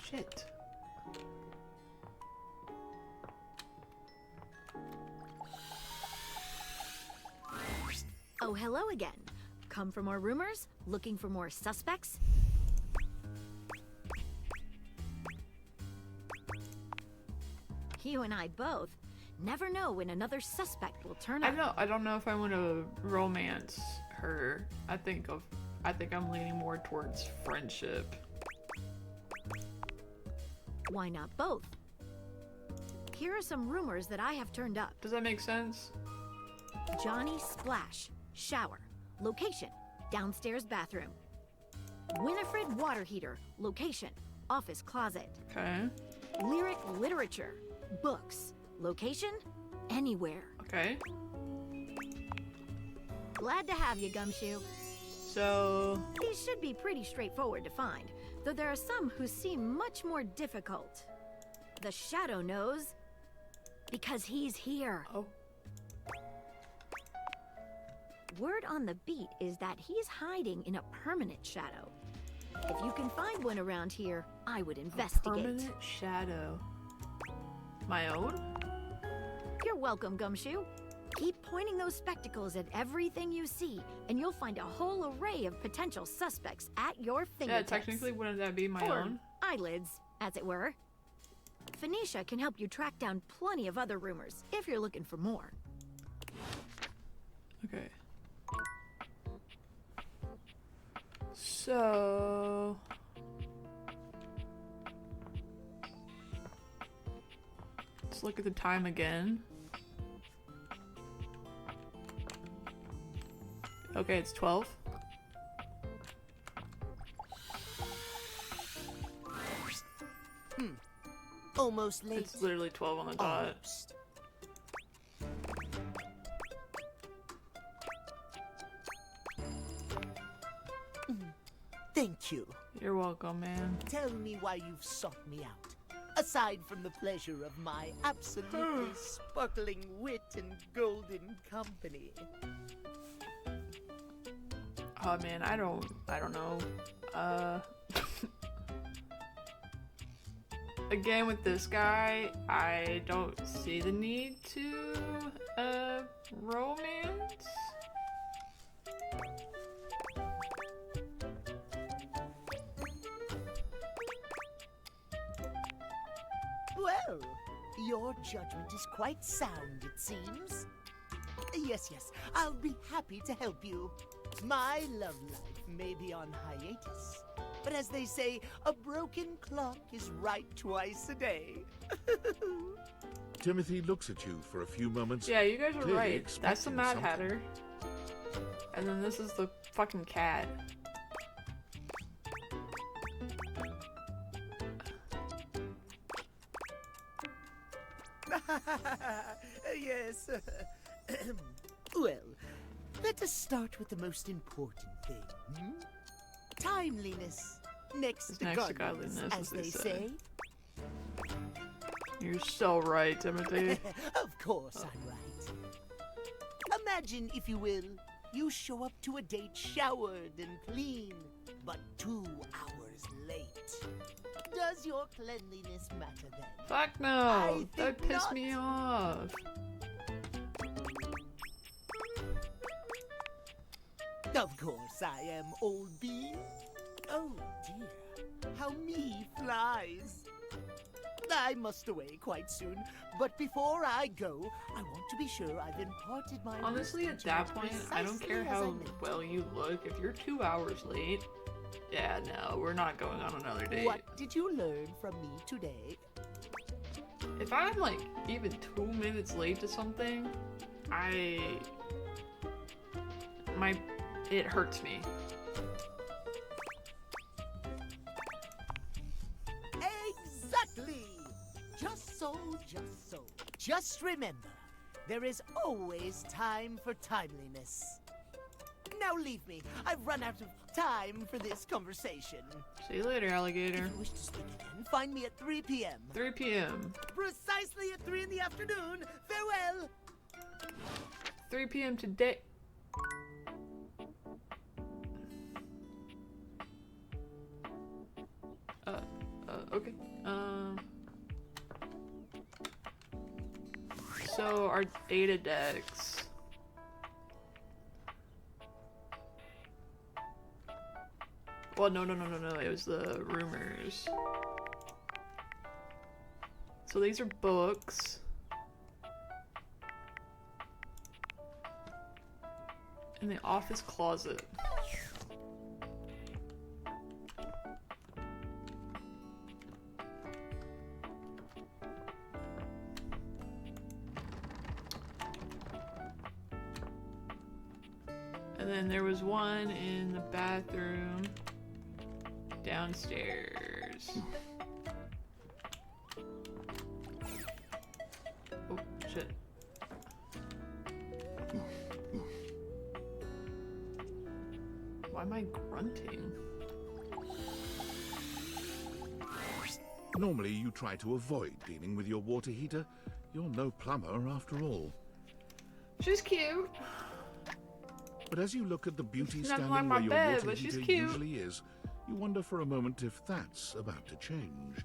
Shit. Oh, hello again. Come for more rumors? Looking for more suspects? You and I both never know when another suspect will turn up. I don't know if I want to romance her. I think I'm leaning more towards friendship. Why not both? Here are some rumors that I have turned up. Does that make sense? Johnny Splash, shower. Location, downstairs bathroom. Winifred water heater, location, office closet. Okay. Lyric literature, books, location, anywhere. Okay. Glad to have you, Gumshoe. So... These should be pretty straightforward to find, though there are some who seem much more difficult. The Shadow knows, because he's here. Oh. Word on the beat is that he's hiding in a permanent shadow. If you can find one around here, I would investigate. A permanent shadow. My own? You're welcome, Gumshoe. Keep pointing those spectacles at everything you see, and you'll find a whole array of potential suspects at your fingertips. Yeah, technically, wouldn't that be my own? Eyelids, as it were. Phoenicia can help you track down plenty of other rumors, if you're looking for more. Okay. So... let's look at the time again. Okay, it's 12. Almost late. It's literally 12 on the dot. Almost. Thank you. You're welcome, man. Tell me why you've sought me out. Aside from the pleasure of my absolutely sparkling wit and golden company. Oh man, I don't know. again, with this guy, I don't see the need to, romance. Well, your judgment is quite sound, it seems. Yes, I'll be happy to help you. My love life may be on hiatus, but as they say, a broken clock is right twice a day. Timothy looks at you for a few moments. Yeah, you guys are clearly right. That's the expecting Mad something. Hatter. And then this is the fucking cat. Yes. Well, let us start with the most important thing. Timeliness. Next to godliness, as they say. You're so right, Timothy. Of course I'm right. Imagine, if you will, you show up to a date showered and clean, but 2 hours late. Does your cleanliness matter then? Fuck no! That pissed me off. Of course I am, old bean. Oh dear, how me flies. I must away quite soon, but before I go, I want to be sure I've imparted my Honestly, at wisdom that to point, you I don't care precisely as I how meant. well you look. If you're 2 hours late, yeah, no, we're not going on another date. What did you learn from me today? If I'm like even 2 minutes late to something, it hurts me. Exactly! Just so. Just remember, there is always time for timeliness. Now leave me. I've run out of time for this conversation. See you later, alligator. If you wish to speak again, find me at 3 p.m. 3 p.m. Precisely at 3 in the afternoon. Farewell! 3 p.m. today. Okay. So our data decks. Well, no. It was the rumors. So these are books. In the office closet. And then there was one in the bathroom downstairs. Oh, shit. Why am I grunting? Normally you try to avoid dealing with your water heater. You're no plumber after all. She's cute. But as you look at the beauty She's not standing like my where your bed, water but she's heater cute. usually is, you wonder for a moment if that's about to change.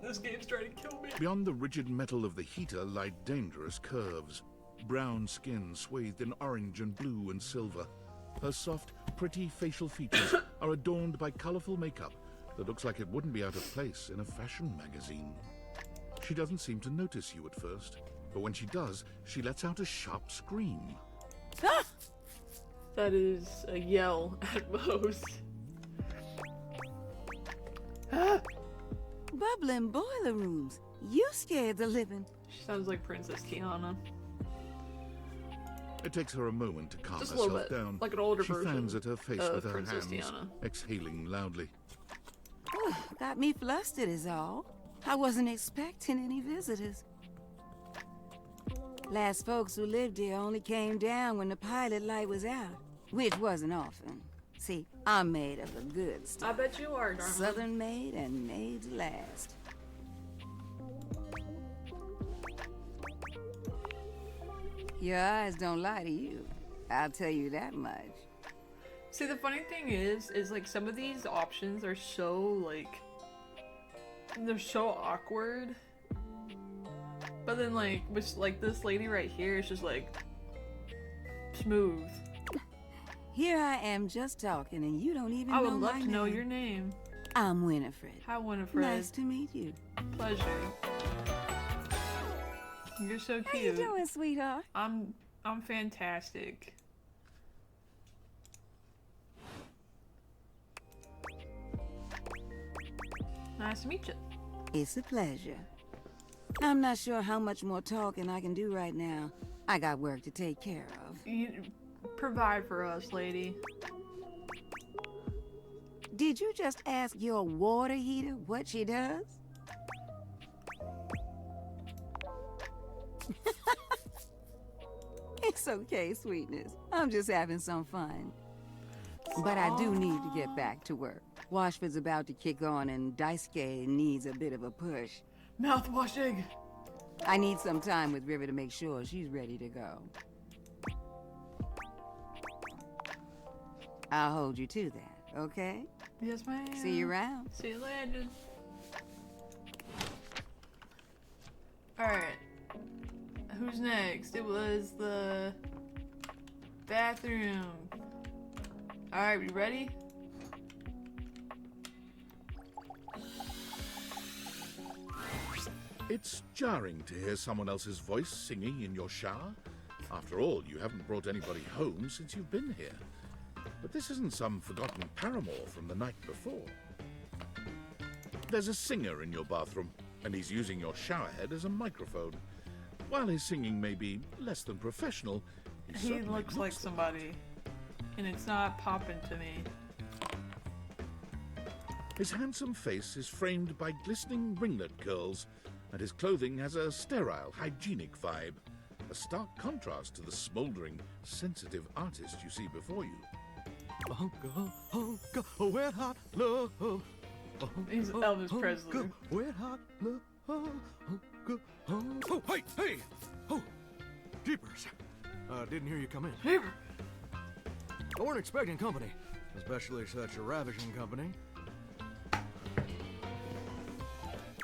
This game's trying to kill me. Beyond the rigid metal of the heater lie dangerous curves. Brown skin swathed in orange and blue and silver. Her soft, pretty facial features are adorned by colorful makeup that looks like it wouldn't be out of place in a fashion magazine. She doesn't seem to notice you at first, but when she does, she lets out a sharp scream. That is a yell at most. Bubbling boiler rooms. You scared the living. She sounds like Princess Tiana. It takes her a moment to calm Just a little herself bit, down. like an older she version fans at her face of with her Princess hands, Tiana. exhaling loudly. Got me flustered is all. I wasn't expecting any visitors. Last folks who lived here only came down when the pilot light was out, which wasn't often. See, I'm made of the good stuff. I bet you are, darling. Southern made and made to last. Your eyes don't lie to you. I'll tell you that much. See, the funny thing is like some of these options are so like they're so awkward. But then like with like this lady right here is just like smooth. Here I am just talking and you don't even know my name. I would love to know your name. I'm Winifred. Hi, Winifred. Nice to meet you. Pleasure. You're so cute. How you doing, sweetheart? I'm fantastic. Nice to meet you. It's a pleasure. I'm not sure how much more talking I can do right now. I got work to take care of. You provide for us, lady. Did you just ask your water heater what she does? It's okay, sweetness. I'm just having some fun. But I do need to get back to work. Washford's about to kick on and Daisuke needs a bit of a push. Mouthwashing! I need some time with River to make sure she's ready to go. I'll hold you to that, okay? Yes, ma'am. See you around. See you later. Alright. Who's next? It was the bathroom. Alright, we ready? It's jarring to hear someone else's voice singing in your shower. After all, you haven't brought anybody home since you've been here. But this isn't some forgotten paramour from the night before. There's a singer in your bathroom, and he's using your showerhead as a microphone. While his singing may be less than professional, he looks like somebody, and it's not popping to me. His handsome face is framed by glistening ringlet curls, and his clothing has a sterile, hygienic vibe, a stark contrast to the smouldering, sensitive artist you see before you. Wet hot love. He's Elvis Presley. Wet hot love. Oh, hey! Oh, jeepers. Didn't hear you come in. Jeepers. I weren't expecting company, especially such a ravishing company.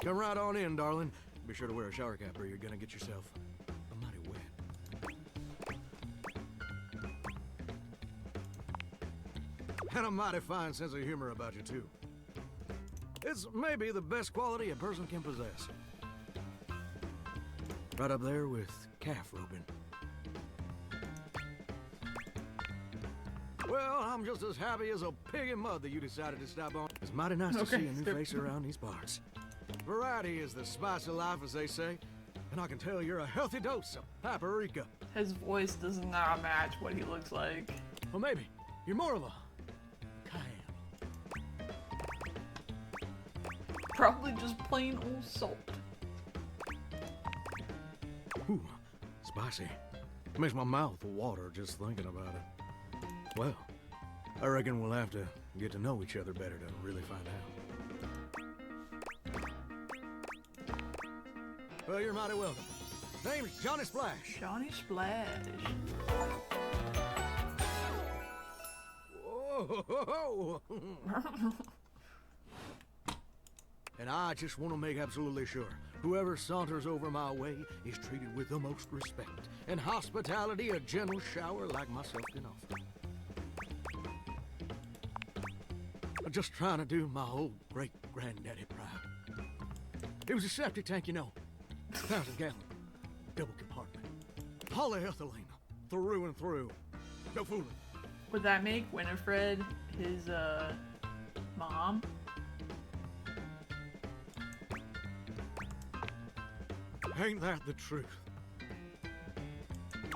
Come right on in, darling. Be sure to wear a shower cap or you're gonna get yourself mighty wet. And a mighty fine sense of humor about you, too. It's maybe the best quality a person can possess. Right up there with calf roping. Well, I'm just as happy as a pig in mud that you decided to stop on. It's mighty nice to see a new face around these parts. Variety is the spice of life, as they say, and I can tell you're a healthy dose of paprika. His voice does not match what he looks like. Well, maybe you're more of a cayenne. Probably just plain old salt. Ooh, spicy. Makes my mouth water just thinking about it. Well, I reckon we'll have to get to know each other better to really find out. Well, you're mighty welcome. Name's Johnny Splash. Johnny Splash. Whoa! And I just want to make absolutely sure whoever saunters over my way is treated with the most respect and hospitality a gentle shower like myself can offer. I'm just trying to do my old great-granddaddy proud. It was a septic tank, you know. 1,000-gallon, double compartment. Polyethylene, through and through. No fooling. Would that make Winifred his, mom? Ain't that the truth?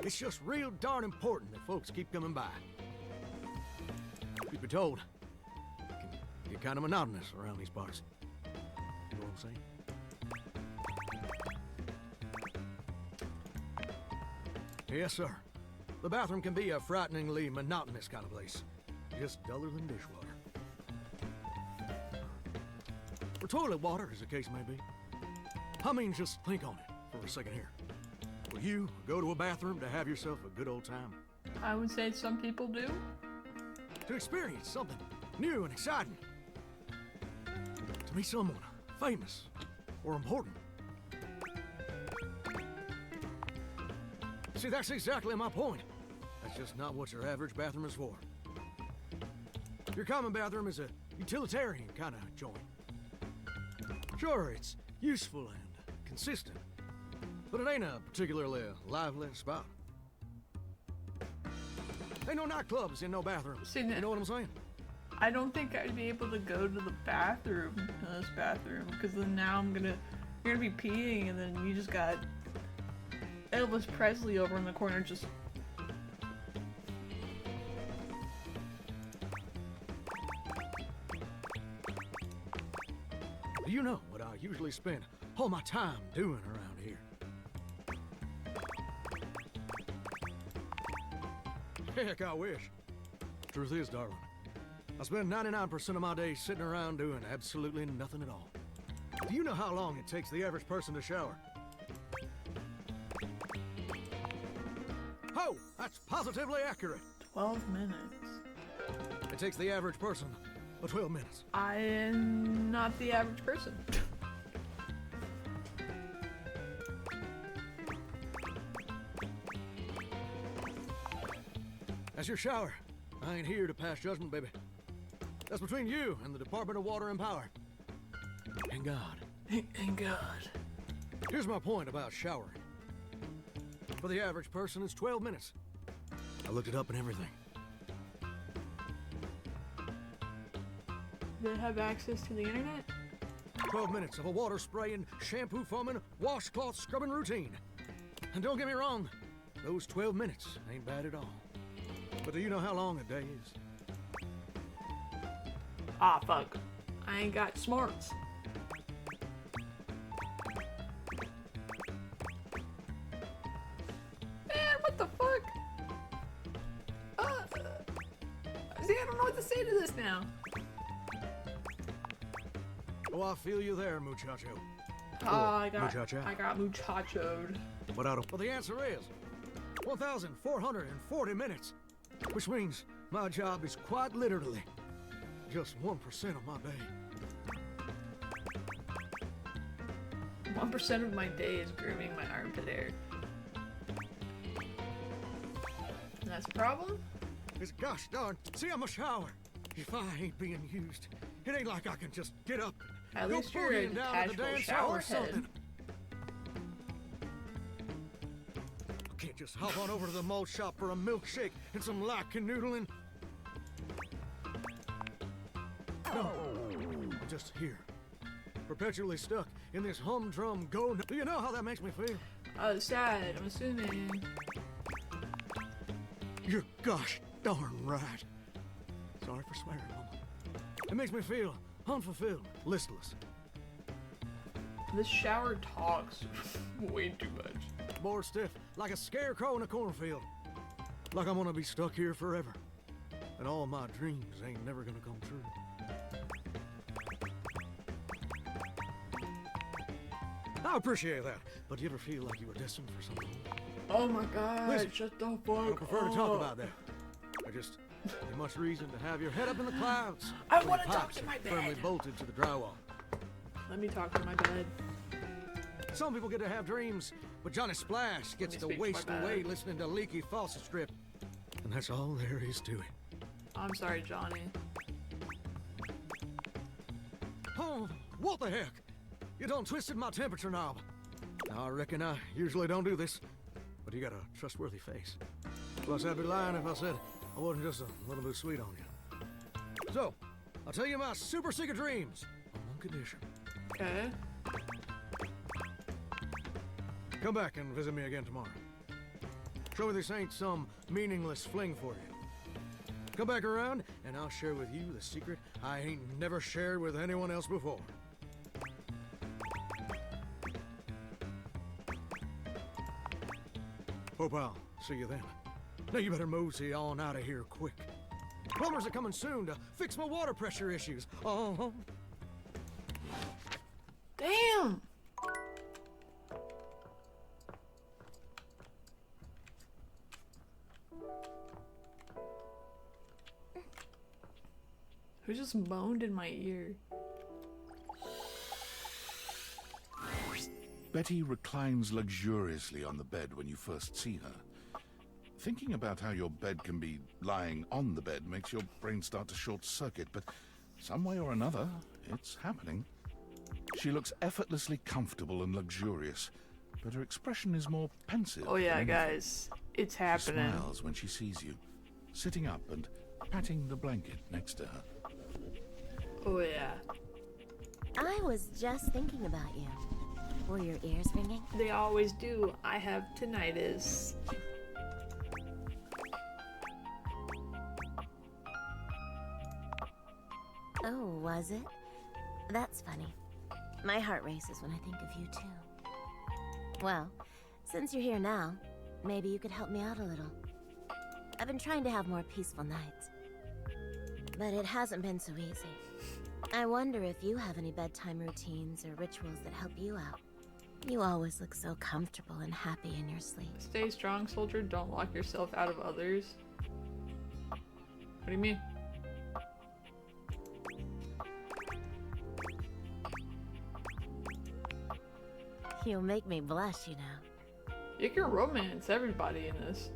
It's just real darn important that folks keep coming by. Truth be told, it can get kind of monotonous around these parts. You know what I'm saying? Yes, sir. The bathroom can be a frighteningly monotonous kind of place. Just duller than dishwater. Or toilet water, as the case may be. I mean, just think on it for a second here. Will you go to a bathroom to have yourself a good old time? I would say some people do. to experience something new and exciting. To meet someone famous or important. See, that's exactly my point. That's just not what your average bathroom is for. Your common bathroom is a utilitarian kind of joint. Sure, it's useful and consistent, but it ain't a particularly lively spot. Ain't no nightclubs in no bathrooms. You know what I'm saying? I don't think I'd be able to go to the bathroom in this bathroom, because then now you're gonna be peeing, and then you just got Elvis Presley over in the corner just. Do you know what I usually spend all my time doing around here? Heck, I wish. Truth is, darling, I spend 99% of my days sitting around doing absolutely nothing at all. Do you know how long it takes the average person to shower? Oh, that's positively accurate. 12 minutes. It takes the average person 12 minutes. I am not the average person. That's your shower. I ain't here to pass judgment, baby. That's between you and the Department of Water and Power. And God. And God. Here's my point about showering. For the average person, it's 12 minutes. I looked it up and everything. They have access to the internet? 12 minutes of a water spraying, shampoo foaming, washcloth scrubbing routine. And don't get me wrong, those 12 minutes ain't bad at all. But do you know how long a day is? Ah, fuck. I ain't got smarts. Man, what the fuck? See, I don't know what to say to this now. Oh, I feel you there, muchacho. I got muchachoed. But I don't. Well, the answer is 1,440 minutes, which means my job is quite literally just 1% of my day. 1% of my day is grooming my armpit hair. And that's a problem? It's gosh darn. See, I'm a shower. If I ain't being used, it ain't like I can just get up and go boogieing down to the dance hall or something. I can't just hop on over to the mall shop for a milkshake and some light canoodling. No, I'm just here, perpetually stuck in this humdrum go. Do you know how that makes me feel? Sad, I'm assuming. You're gosh darn right. Sorry for swearing, Mama. It makes me feel unfulfilled, listless. This shower talks way too much. Bored stiff, like a scarecrow in a cornfield. Like I'm gonna be stuck here forever. And all my dreams ain't never gonna come true. I appreciate that, but do you ever feel like you were destined for something? Oh my god, listen, shut the fuck I prefer to talk about that. I just ain't much reason to have your head up in the clouds. I want to talk to my bed. Firmly bolted to the drywall. Let me talk to my bed. Some people get to have dreams, but Johnny Splash gets to waste away listening to leaky faucet strip. And that's all there is to it. I'm sorry, Johnny. Oh, what the heck? You done twisted my temperature knob. Now, I reckon I usually don't do this, but you got a trustworthy face. Plus, I'd be lying if I said I wasn't just a little bit sweet on you. So, I'll tell you my super secret dreams on one condition. Okay. Come back and visit me again tomorrow. Show me this ain't some meaningless fling for you. Come back around, and I'll share with you the secret I ain't never shared with anyone else before. Hope I'll see you then. Now you better mosey on out of here quick. Plumbers are coming soon to fix my water pressure issues. Damn! Who just moaned in my ear? Betty reclines luxuriously on the bed when you first see her. Thinking about how your bed can be lying on the bed makes your brain start to short-circuit, but some way or another, it's happening. She looks effortlessly comfortable and luxurious, but her expression is more pensive. Oh yeah, guys, it's happening. She smiles when she sees you, sitting up and patting the blanket next to her. Oh yeah. I was just thinking about you. Were your ears ringing? They always do. I have tinnitus. Oh, was it? That's funny. My heart races when I think of you too. Well, since you're here now, maybe you could help me out a little. I've been trying to have more peaceful nights, but it hasn't been so easy. I wonder if you have any bedtime routines or rituals that help you out. You always look so comfortable and happy in your sleep. Stay strong, soldier. Don't lock yourself out of others. What do you mean? You'll make me blush, you know. You can romance everybody in this.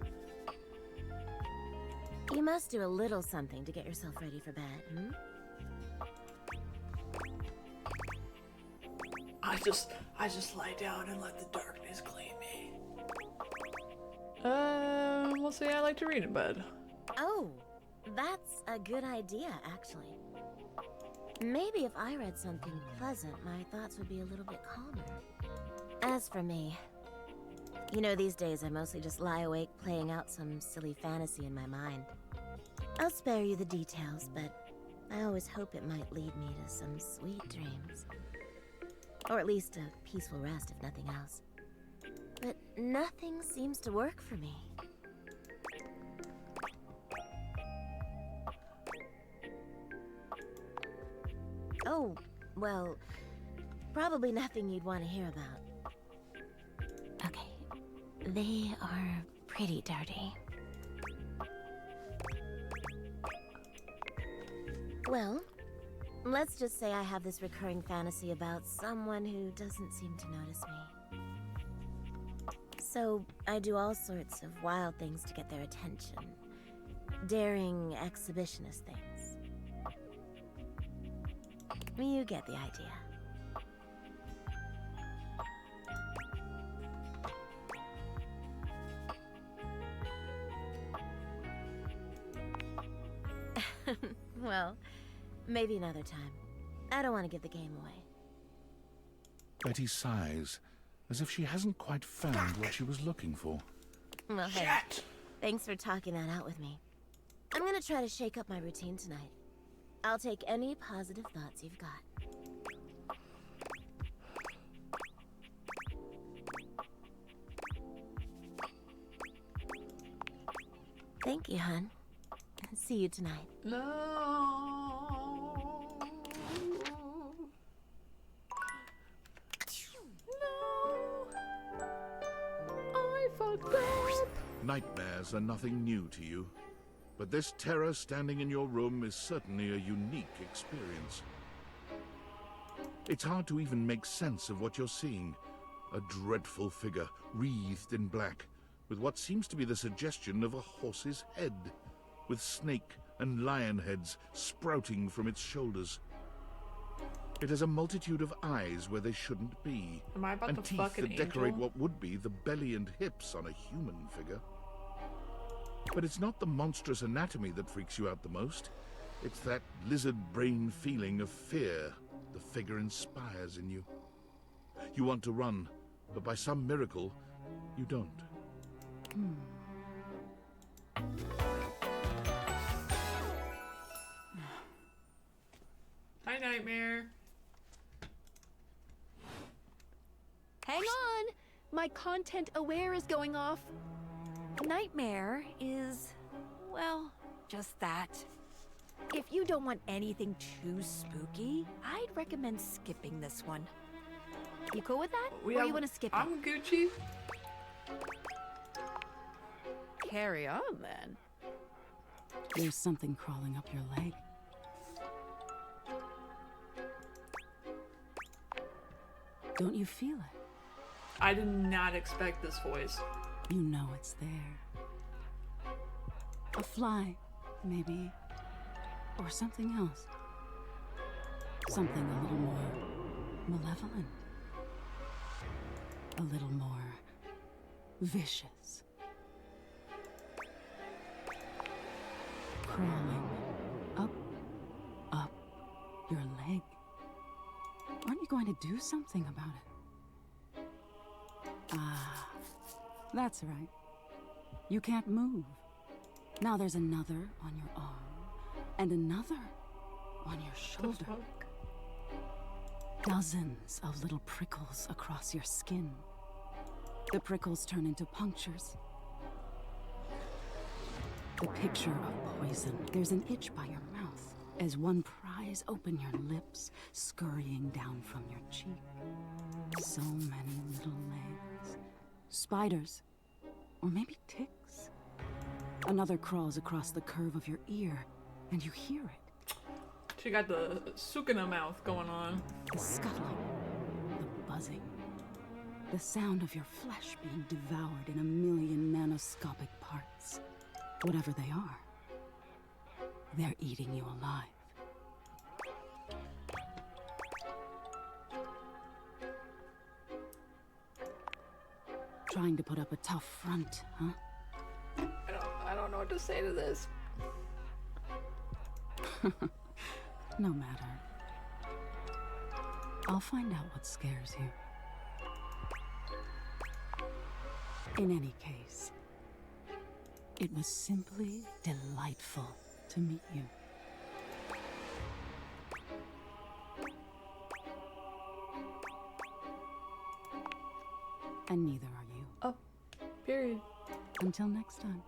You must do a little something to get yourself ready for bed, hmm? I just lie down and let the darkness claim me. We'll say I like to read in bed. Oh, that's a good idea, actually. Maybe if I read something pleasant, my thoughts would be a little bit calmer. As for me, you know, these days I mostly just lie awake playing out some silly fantasy in my mind. I'll spare you the details, but I always hope it might lead me to some sweet dreams. Or at least a peaceful rest, if nothing else. But nothing seems to work for me. Oh, well, probably nothing you'd want to hear about. Okay, they are pretty dirty. Well, let's just say I have this recurring fantasy about someone who doesn't seem to notice me. So I do all sorts of wild things to get their attention. Daring exhibitionist things. You get the idea. Well, maybe another time. I don't want to give the game away. Betty sighs, as if she hasn't quite found what she was looking for. Well, hey, thanks for talking that out with me. I'm gonna try to shake up my routine tonight. I'll take any positive thoughts you've got. Thank you, hon. See you tonight. No. I fucked up. Nightmares are nothing new to you, but this terror standing in your room is certainly a unique experience. It's hard to even make sense of what you're seeing. A dreadful figure, wreathed in black, with what seems to be the suggestion of a horse's head, with snake and lion heads sprouting from its shoulders. It has a multitude of eyes where they shouldn't be, Am I about and to teeth fuck an that decorate angel? what would be the belly and hips on a human figure. But it's not the monstrous anatomy that freaks you out the most. It's that lizard brain feeling of fear the figure inspires in you. You want to run, but by some miracle, you don't. Hi, Nightmare. Hang on! My content aware is going off. Nightmare is, well, just that. If you don't want anything too spooky, I'd recommend skipping this one. You cool with that? Or you want to skip it? I'm Gucci. Carry on then. There's something crawling up your leg. Don't you feel it? I did not expect this voice. You know it's there. A fly, maybe. Or something else. Something a little more malevolent. A little more vicious. Crawling up your leg. Aren't you going to do something about it? Ah, that's right. You can't move. Now there's another on your arm, and another on your shoulder. Dozens of little prickles across your skin. The prickles turn into punctures. The picture of poison. There's an itch by your mouth as one pries open your lips, scurrying down from your cheek. So many little legs. Spiders. Or maybe ticks. Another crawls across the curve of your ear, and you hear it. She got the Sukuna mouth going on. The scuttling. The buzzing. The sound of your flesh being devoured in a million nanoscopic parts. Whatever they are, they're eating you alive. Trying to put up a tough front, huh? I don't know what to say to this. No matter. I'll find out what scares you. In any case, it was simply delightful to meet you. And neither are you. Oh, period. Until next time.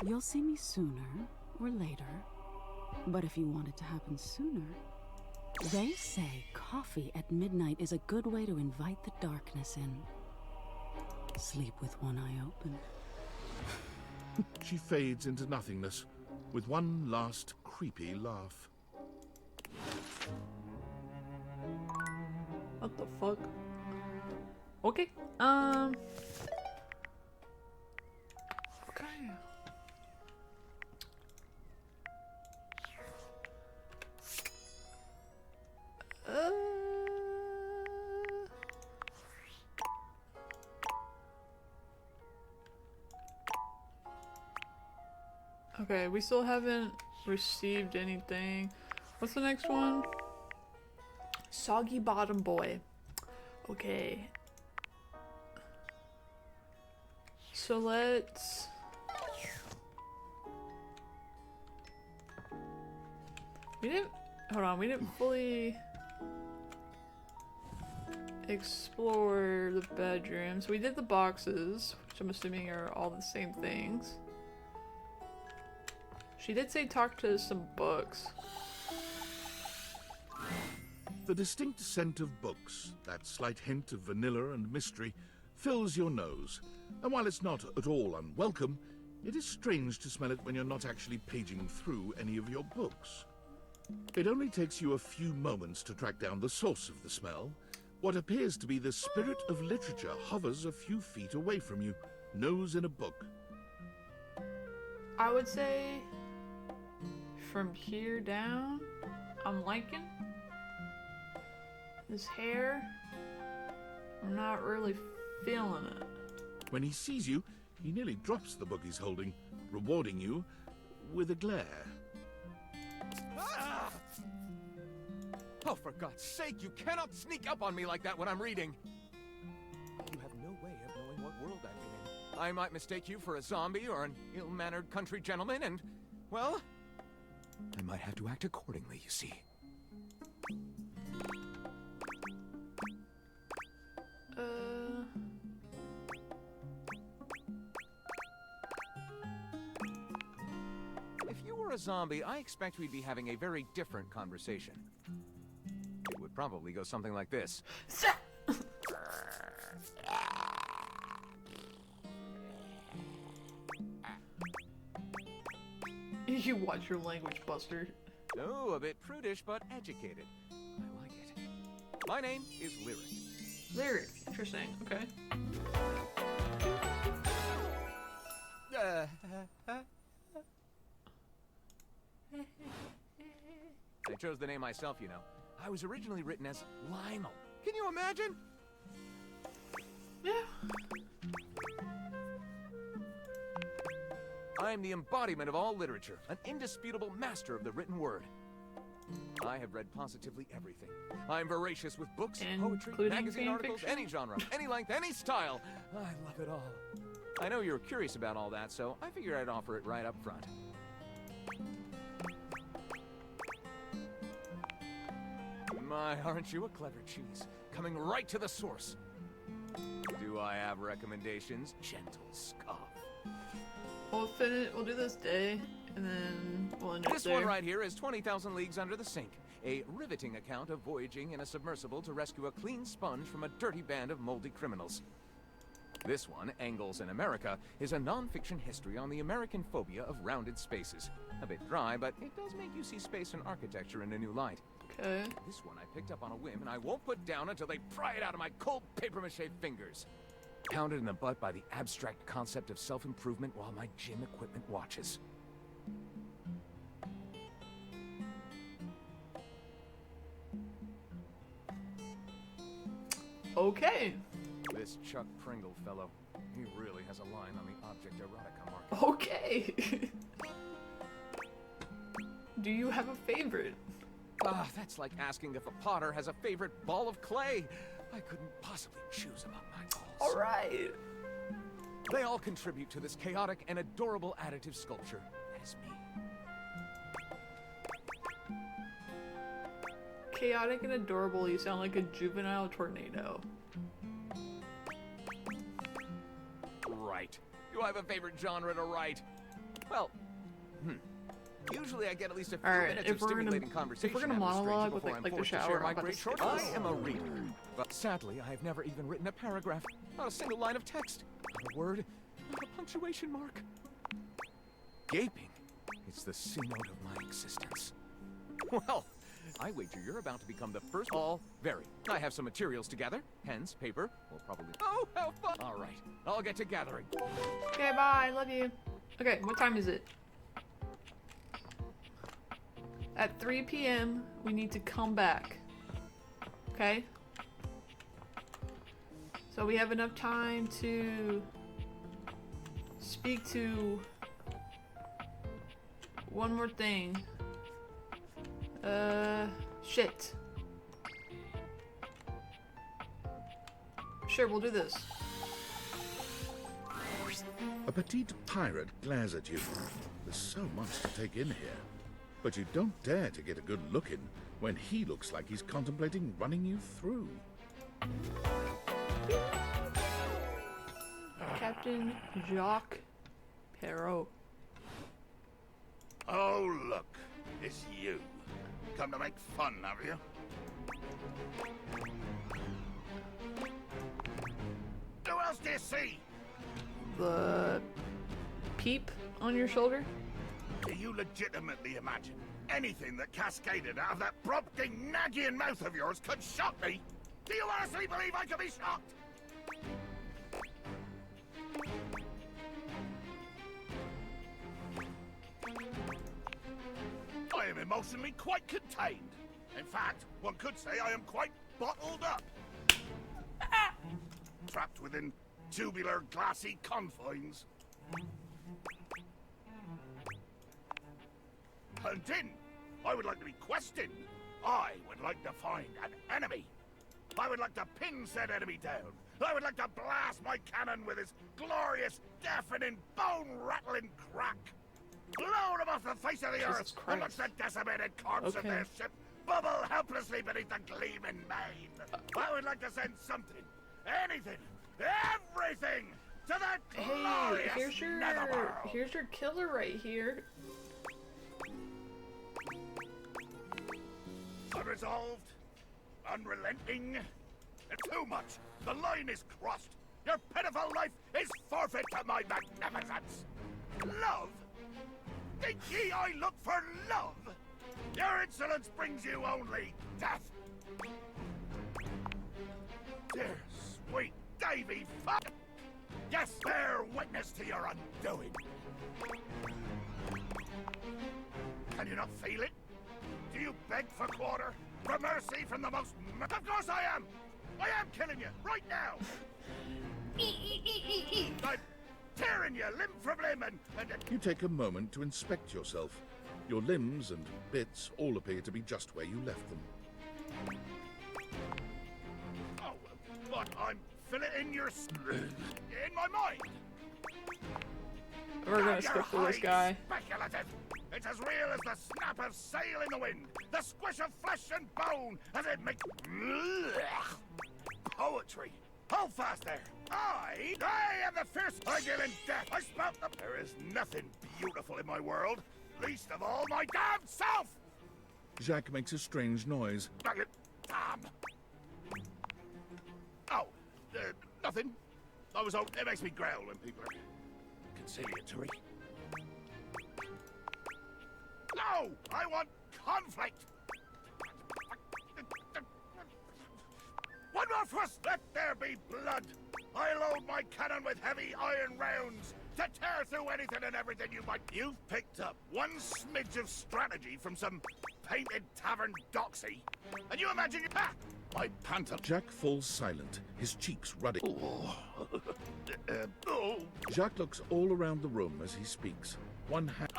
You'll see me sooner or later, but if you want it to happen sooner, they say coffee at midnight is a good way to invite the darkness in. Sleep with one eye open. She fades into nothingness with one last creepy laugh. What the fuck? Okay. Okay. Okay, we still haven't received anything. What's the next one? Soggy Bottom Boy. Okay. So let's... We didn't... Hold on, we didn't fully explore the bedrooms. We did the boxes, which I'm assuming are all the same things. She did say talk to some books. The distinct scent of books, that slight hint of vanilla and mystery, fills your nose. And while it's not at all unwelcome, it is strange to smell it when you're not actually paging through any of your books. It only takes you a few moments to track down the source of the smell. What appears to be the spirit of literature hovers a few feet away from you, nose in a book. I would say from here down, I'm liking his hair. I'm not really feeling it. When he sees you, he nearly drops the book he's holding, rewarding you with a glare. Ah! Oh, for God's sake, you cannot sneak up on me like that when I'm reading! You have no way of knowing what world I've been in. I might mistake you for a zombie or an ill-mannered country gentleman, and, well, I might have to act accordingly, you see. If you were a zombie, I expect we'd be having a very different conversation. It would probably go something like this. You watch your language, Buster. Oh, a bit prudish, but educated. I like it. My name is Lyric. Lyric. Interesting. Okay. I chose the name myself, you know. I was originally written as Lionel. Can you imagine? Yeah. I'm the embodiment of all literature, an indisputable master of the written word. I have read positively everything. I'm voracious with books, poetry, magazine articles, any genre, any length, any style. I love it all. I know you're curious about all that, so I figured I'd offer it right up front. My, aren't you a clever cheese? Coming right to the source. Do I have recommendations? Gentle scoff. We'll finish. We'll do this day, and then we'll end it This one right here is 20,000 Leagues Under the Sink, a riveting account of voyaging in a submersible to rescue a clean sponge from a dirty band of moldy criminals. This one, Angles in America, is a non-fiction history on the American phobia of rounded spaces. A bit dry, but it does make you see space and architecture in a new light. Okay. This one I picked up on a whim, and I won't put down until they pry it out of my cold papier-mâché fingers. Pounded in the butt by the abstract concept of self-improvement while my gym equipment watches. Okay. This Chuck Pringle fellow, he really has a line on the object erotica market. Okay. Do you have a favorite? Ah, that's like asking if a potter has a favorite ball of clay. I couldn't possibly choose among my balls. All right. They all contribute to this chaotic and adorable additive sculpture. That is me. Chaotic and adorable, you sound like a juvenile tornado. Right. Do I have a favorite genre to write? Well, usually I get at least a few minutes of stimulating conversation. If we're gonna monologue with like the shower, my great short. I am a reader, but sadly I have never even written a paragraph, not a single line of text, not a word, not a punctuation mark. Gaping. It's the C note of my existence. Well, I wager you're about to become the first. All very. I have some materials to gather. Pens, paper. We'll probably. Oh, how fun! All right, I'll get to gathering. Okay, bye. Love you. Okay, what time is it? At 3 p.m., we need to come back. Okay? So we have enough time to speak to one more thing. Shit. Sure, we'll do this. A petite pirate glares at you. There's so much to take in here. But you don't dare to get a good look in when he looks like he's contemplating running you through. Captain Jacques Perrault. Oh, look. It's you. Come to make fun, have you? Who else do you see? The peep on your shoulder? Do you legitimately imagine anything that cascaded out of that prompting, nagging mouth of yours could shock me? Do you honestly believe I could be shocked? I am emotionally quite contained. In fact, one could say I am quite bottled up. Trapped within tubular, glassy confines. Hunting. I would like to be questioned. I would like to find an enemy. I would like to pin said enemy down. I would like to blast my cannon with his glorious, deafening, bone-rattling crack. Blow them off the face of the earth amongst the decimated corpse of their ship, bubble helplessly beneath the gleaming main. I would like to send something, anything, everything to that glorious netherworld. Here's your killer right here. Unresolved, unrelenting, too much. The line is crossed. Your pitiful life is forfeit to my magnificence. Love? Think ye I look for love? Your insolence brings you only death. Dear sweet Davy fuck. Yes, bear witness to your undoing. Can you not feel it? Do you beg for quarter? For mercy from the most... Of course I am! I am killing you, right now! I'm tearing you limb from limb and... You take a moment to inspect yourself. Your limbs and bits all appear to be just where you left them. Oh, but I'm filling your... in my mind! We're gonna skip to this guy. Speculative. It's as real as the snap of sail in the wind, the squish of flesh and bone, as it makes poetry. Hold fast there. I am the fierce Argyll in death. I spout them. There is nothing beautiful in my world, least of all my damn self. Jacques makes a strange noise. Damn. Oh, nothing. It makes me growl when people are conciliatory. No! I want conflict! One more thrust! Let there be blood! I load my cannon with heavy iron rounds to tear through anything and everything you might... You've picked up one smidge of strategy from some painted tavern doxy, and you imagine... Ah! My phantom... Jacques falls silent, his cheeks ruddy. Jacques looks all around the room as he speaks. One hand...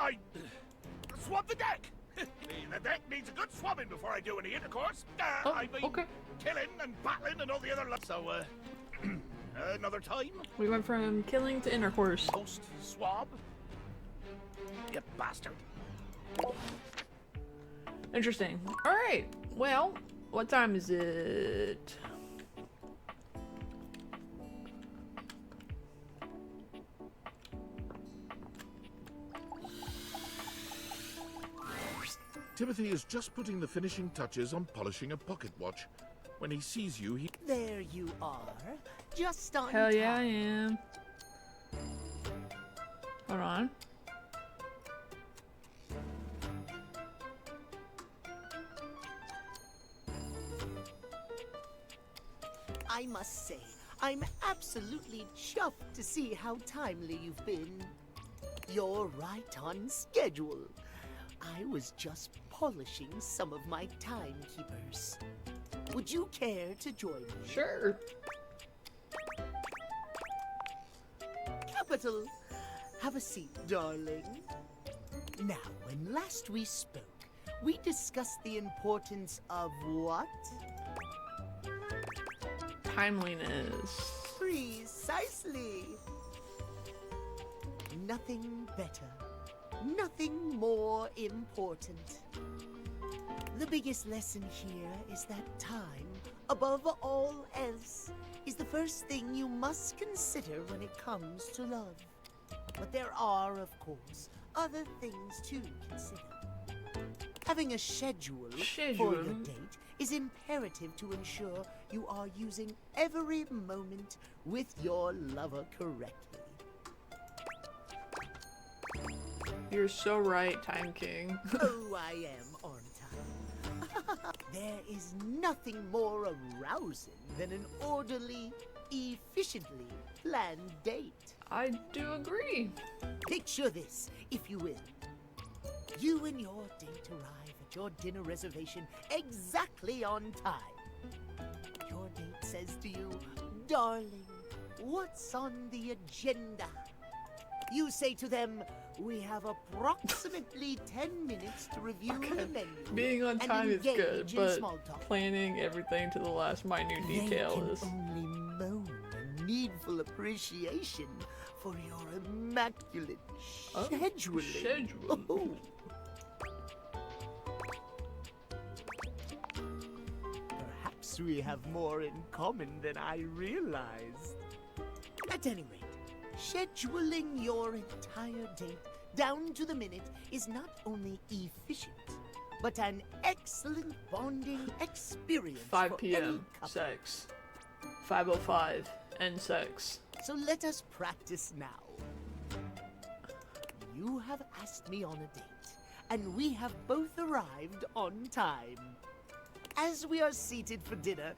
Swab the deck! The deck needs a good swabbing before I do any intercourse. I mean, killing and battling and all the other... So, another time? We went from killing to intercourse. Post swab? You bastard. Interesting. Alright, well, what time is it? Timothy is just putting the finishing touches on polishing a pocket watch. When he sees you, he... There you are. Just on Hell yeah, I time. am. Hold on. I must say, I'm absolutely chuffed to see how timely you've been. You're right on schedule. I was just polishing some of my timekeepers. Would you care to join me? Sure. Capital. Have a seat, darling. Now, when last we spoke, we discussed the importance of what? Timeliness. Precisely. Nothing better. Nothing more important. The biggest lesson here is that time, above all else, is the first thing you must consider when it comes to love. But there are, of course, other things to consider. Having a schedule for your date is imperative to ensure you are using every moment with your lover correctly. You're so right, Time King. Oh, I am, aren't I? There is nothing more arousing than an orderly, efficiently planned date. I do agree. Picture this, if you will. You and your date arrive at your dinner reservation exactly on time. Your date says to you, darling, what's on the agenda? You say to them, we have approximately 10 minutes to review the menu. Being on time is good, but talk. planning everything to the last minute detail is... only moan a needful appreciation for your immaculate scheduling. Oh. Perhaps we have more in common than I realized. At any rate, scheduling your entire date down to the minute is not only efficient, but an excellent bonding experience 5 for p.m. any couple. sex. 5:05 end sex. So let us practice now. You have asked me on a date, and we have both arrived on time. As we are seated for dinner,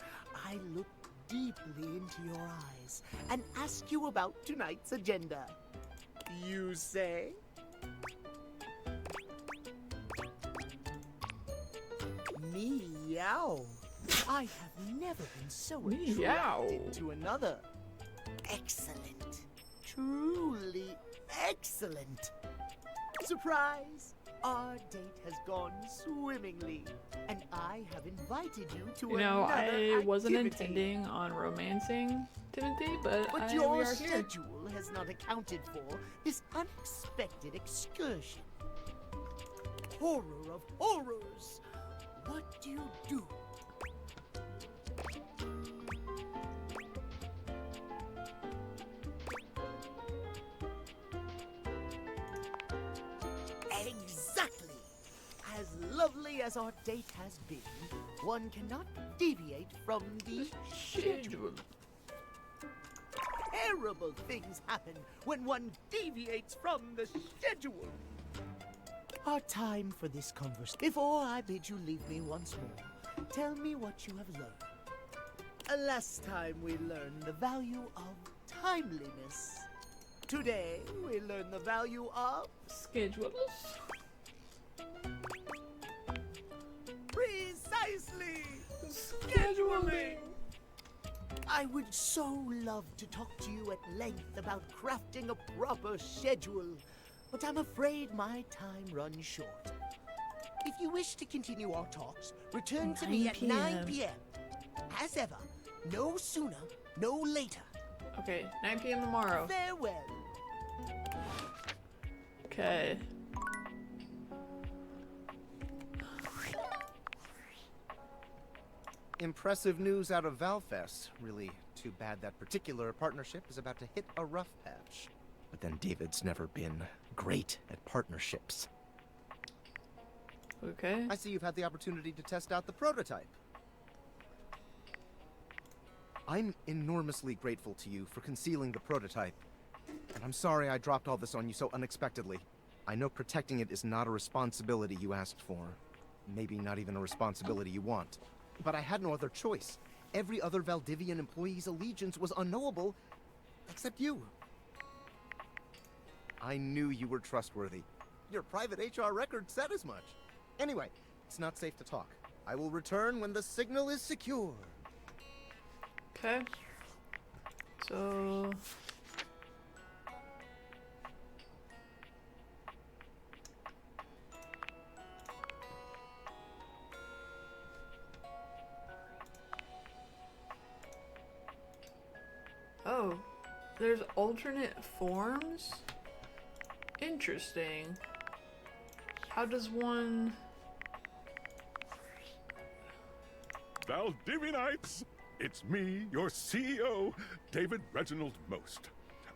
I look deeply into your eyes and ask you about tonight's agenda. You say? Meow. I have never been so attracted to another. Excellent. Truly excellent. Surprise! Our date has gone swimmingly, and I have invited you to another I wasn't activity. intending on romancing Timothy, but we your are here. schedule has not accounted for this unexpected excursion. Horror of horrors! What do you do? Exactly! As lovely as our date has been, one cannot deviate from the schedule. Terrible things happen when one deviates from the schedule. Our time for this conversation. Before I bid you leave me once more, tell me what you have learned. Last time we learned the value of timeliness. Today we learn the value of schedules. Precisely! Scheduling! I would so love to talk to you at length about crafting a proper schedule, but I'm afraid my time runs short. If you wish to continue our talks, return to me at 9 p.m. As ever, no sooner, no later. Okay, 9 p.m. tomorrow. Farewell. Okay. Impressive news out of Valfest. Really too bad that particular partnership is about to hit a rough patch. But then David's never been great at partnerships. Okay. I see you've had the opportunity to test out the prototype. I'm enormously grateful to you for concealing the prototype. And I'm sorry I dropped all this on you so unexpectedly. I know protecting it is not a responsibility you asked for. Maybe not even a responsibility you want. But I had no other choice. Every other Valdivian employee's allegiance was unknowable, except you. I knew you were trustworthy. Your private HR record said as much. Anyway, it's not safe to talk. I will return when the signal is secure. Okay. So... Oh, there's alternate forms? Interesting. How does one... Valdivianites! It's me, your CEO, David Reginald Most.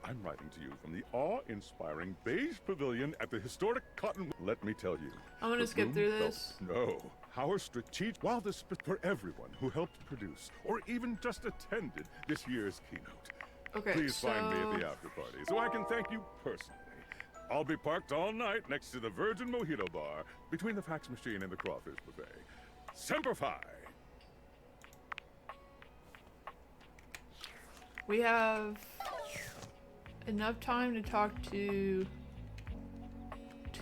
I'm writing to you from the awe-inspiring beige pavilion at the historic Cotton... Let me tell you. I'm gonna the skip room through felt- this. No. Our strategic... Wildest for everyone who helped produce, or even just attended, this year's keynote. Okay, Please find me so- at the after-party so I can thank you personally. I'll be parked all night next to the Virgin Mojito Bar, between the fax machine and the crawfish buffet. Semper Fi! We have enough time to talk to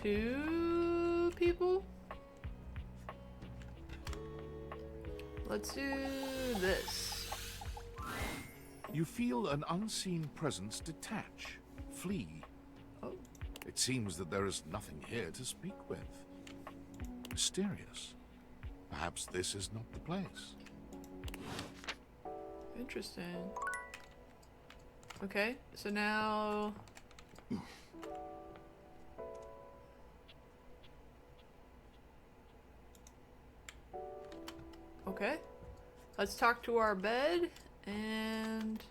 2 people? Let's do this. You feel an unseen presence detach, flee. Oh. It seems that there is nothing here to speak with. Mysterious. Perhaps this is not the place. Interesting. Okay, so now... Okay. Let's talk to our bed and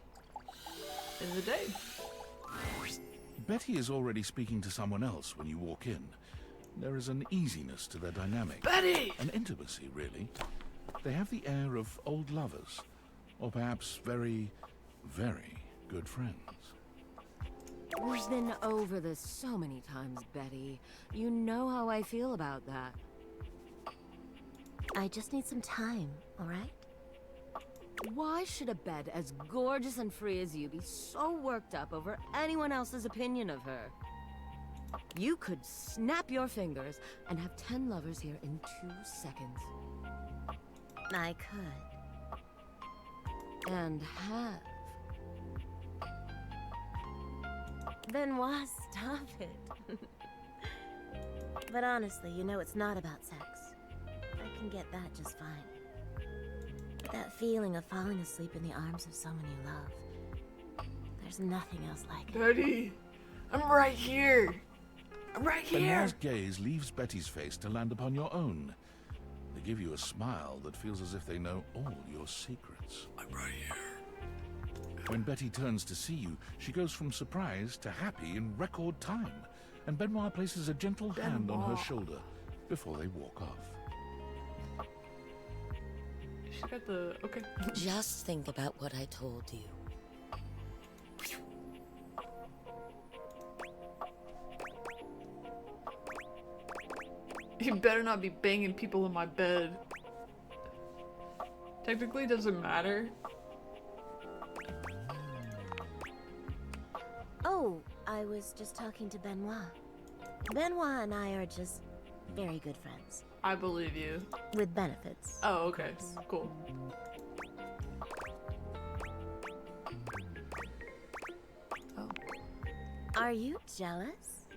end the day. Betty is already speaking to someone else when you walk in. There is an easiness to their dynamic. Betty! An intimacy, really. They have the air of old lovers, or perhaps very, very good friends. We've been over this so many times, Betty. You know how I feel about that. I just need some time, alright? Why should a bed as gorgeous and free as you be so worked up over anyone else's opinion of her? You could snap your fingers and have 10 lovers here in 2 seconds. I could. And have. Benoit, stop it. But honestly, you know it's not about sex. I can get that just fine. But that feeling of falling asleep in the arms of someone you love, there's nothing else like it. Betty, I'm right here. I'm right here. Benoit's gaze leaves Betty's face to land upon your own. They give you a smile that feels as if they know all your secrets. I'm right here. When Betty turns to see you, she goes from surprise to happy in record time, and Benoit places a gentle hand on her shoulder before they walk off. She got the... okay. Just think about what I told you. You better not be banging people in my bed. Technically, it doesn't matter. Oh, I was just talking to Benoit. Benoit and I are just very good friends. I believe you. With benefits. Oh, okay. Cool. Oh. Are you jealous?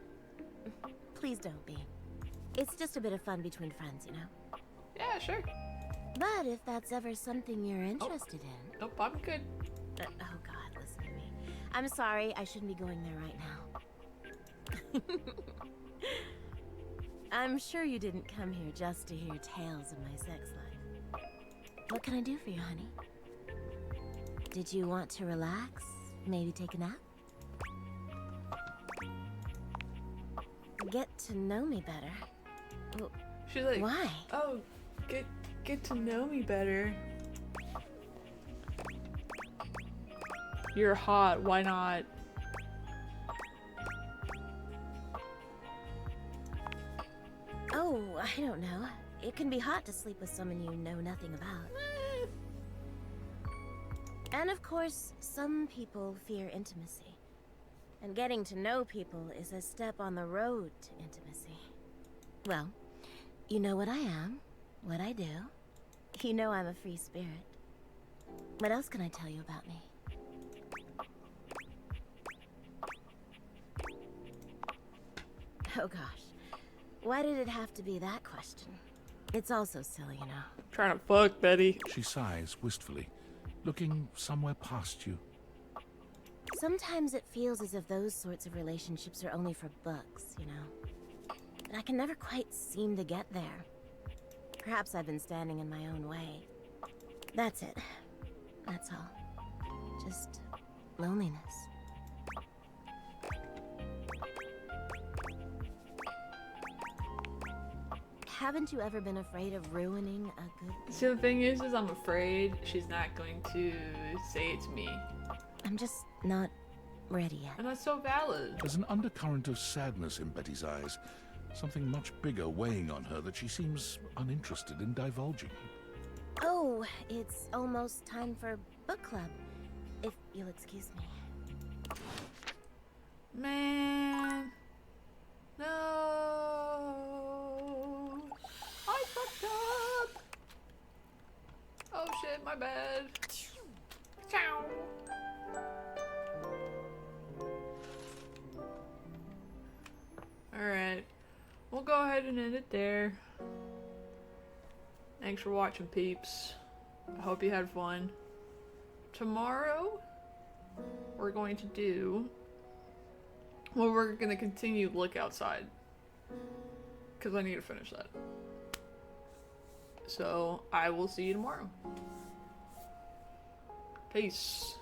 Please don't be. It's just a bit of fun between friends, you know? Yeah, sure. But if that's ever something you're interested in... Nope, I'm good. Oh god, listen to me. I'm sorry, I shouldn't be going there right now. I'm sure you didn't come here just to hear tales of my sex life. What can I do for you, honey? Did you want to relax? Maybe take a nap? Get to know me better. Well, she's like, why? Oh, get to know me better. You're hot, why not? Oh, I don't know. It can be hot to sleep with someone you know nothing about. And of course, some people fear intimacy. And getting to know people is a step on the road to intimacy. Well, you know what I am, what I do. You know I'm a free spirit. What else can I tell you about me? Oh gosh. Why did it have to be that question? It's also silly, you know. Trying to fuck, Betty. She sighs wistfully, looking somewhere past you. Sometimes it feels as if those sorts of relationships are only for books, you know. But I can never quite seem to get there. Perhaps I've been standing in my own way. That's it. That's all. Just loneliness. Haven't you ever been afraid of ruining a good thing? See, the thing is I'm afraid she's not going to say it to me. I'm just not ready yet. And that's so valid. There's an undercurrent of sadness in Betty's eyes, something much bigger weighing on her that she seems uninterested in divulging. Oh, it's almost time for book club, if you'll excuse me. Man. No. I fucked up. Oh shit, my bad. Ciao. Alright. We'll go ahead and end it there. Thanks for watching, peeps. I hope you had fun. Tomorrow, we're going to do... well, we're going to continue to look outside. Because I need to finish that. So, I will see you tomorrow. Peace.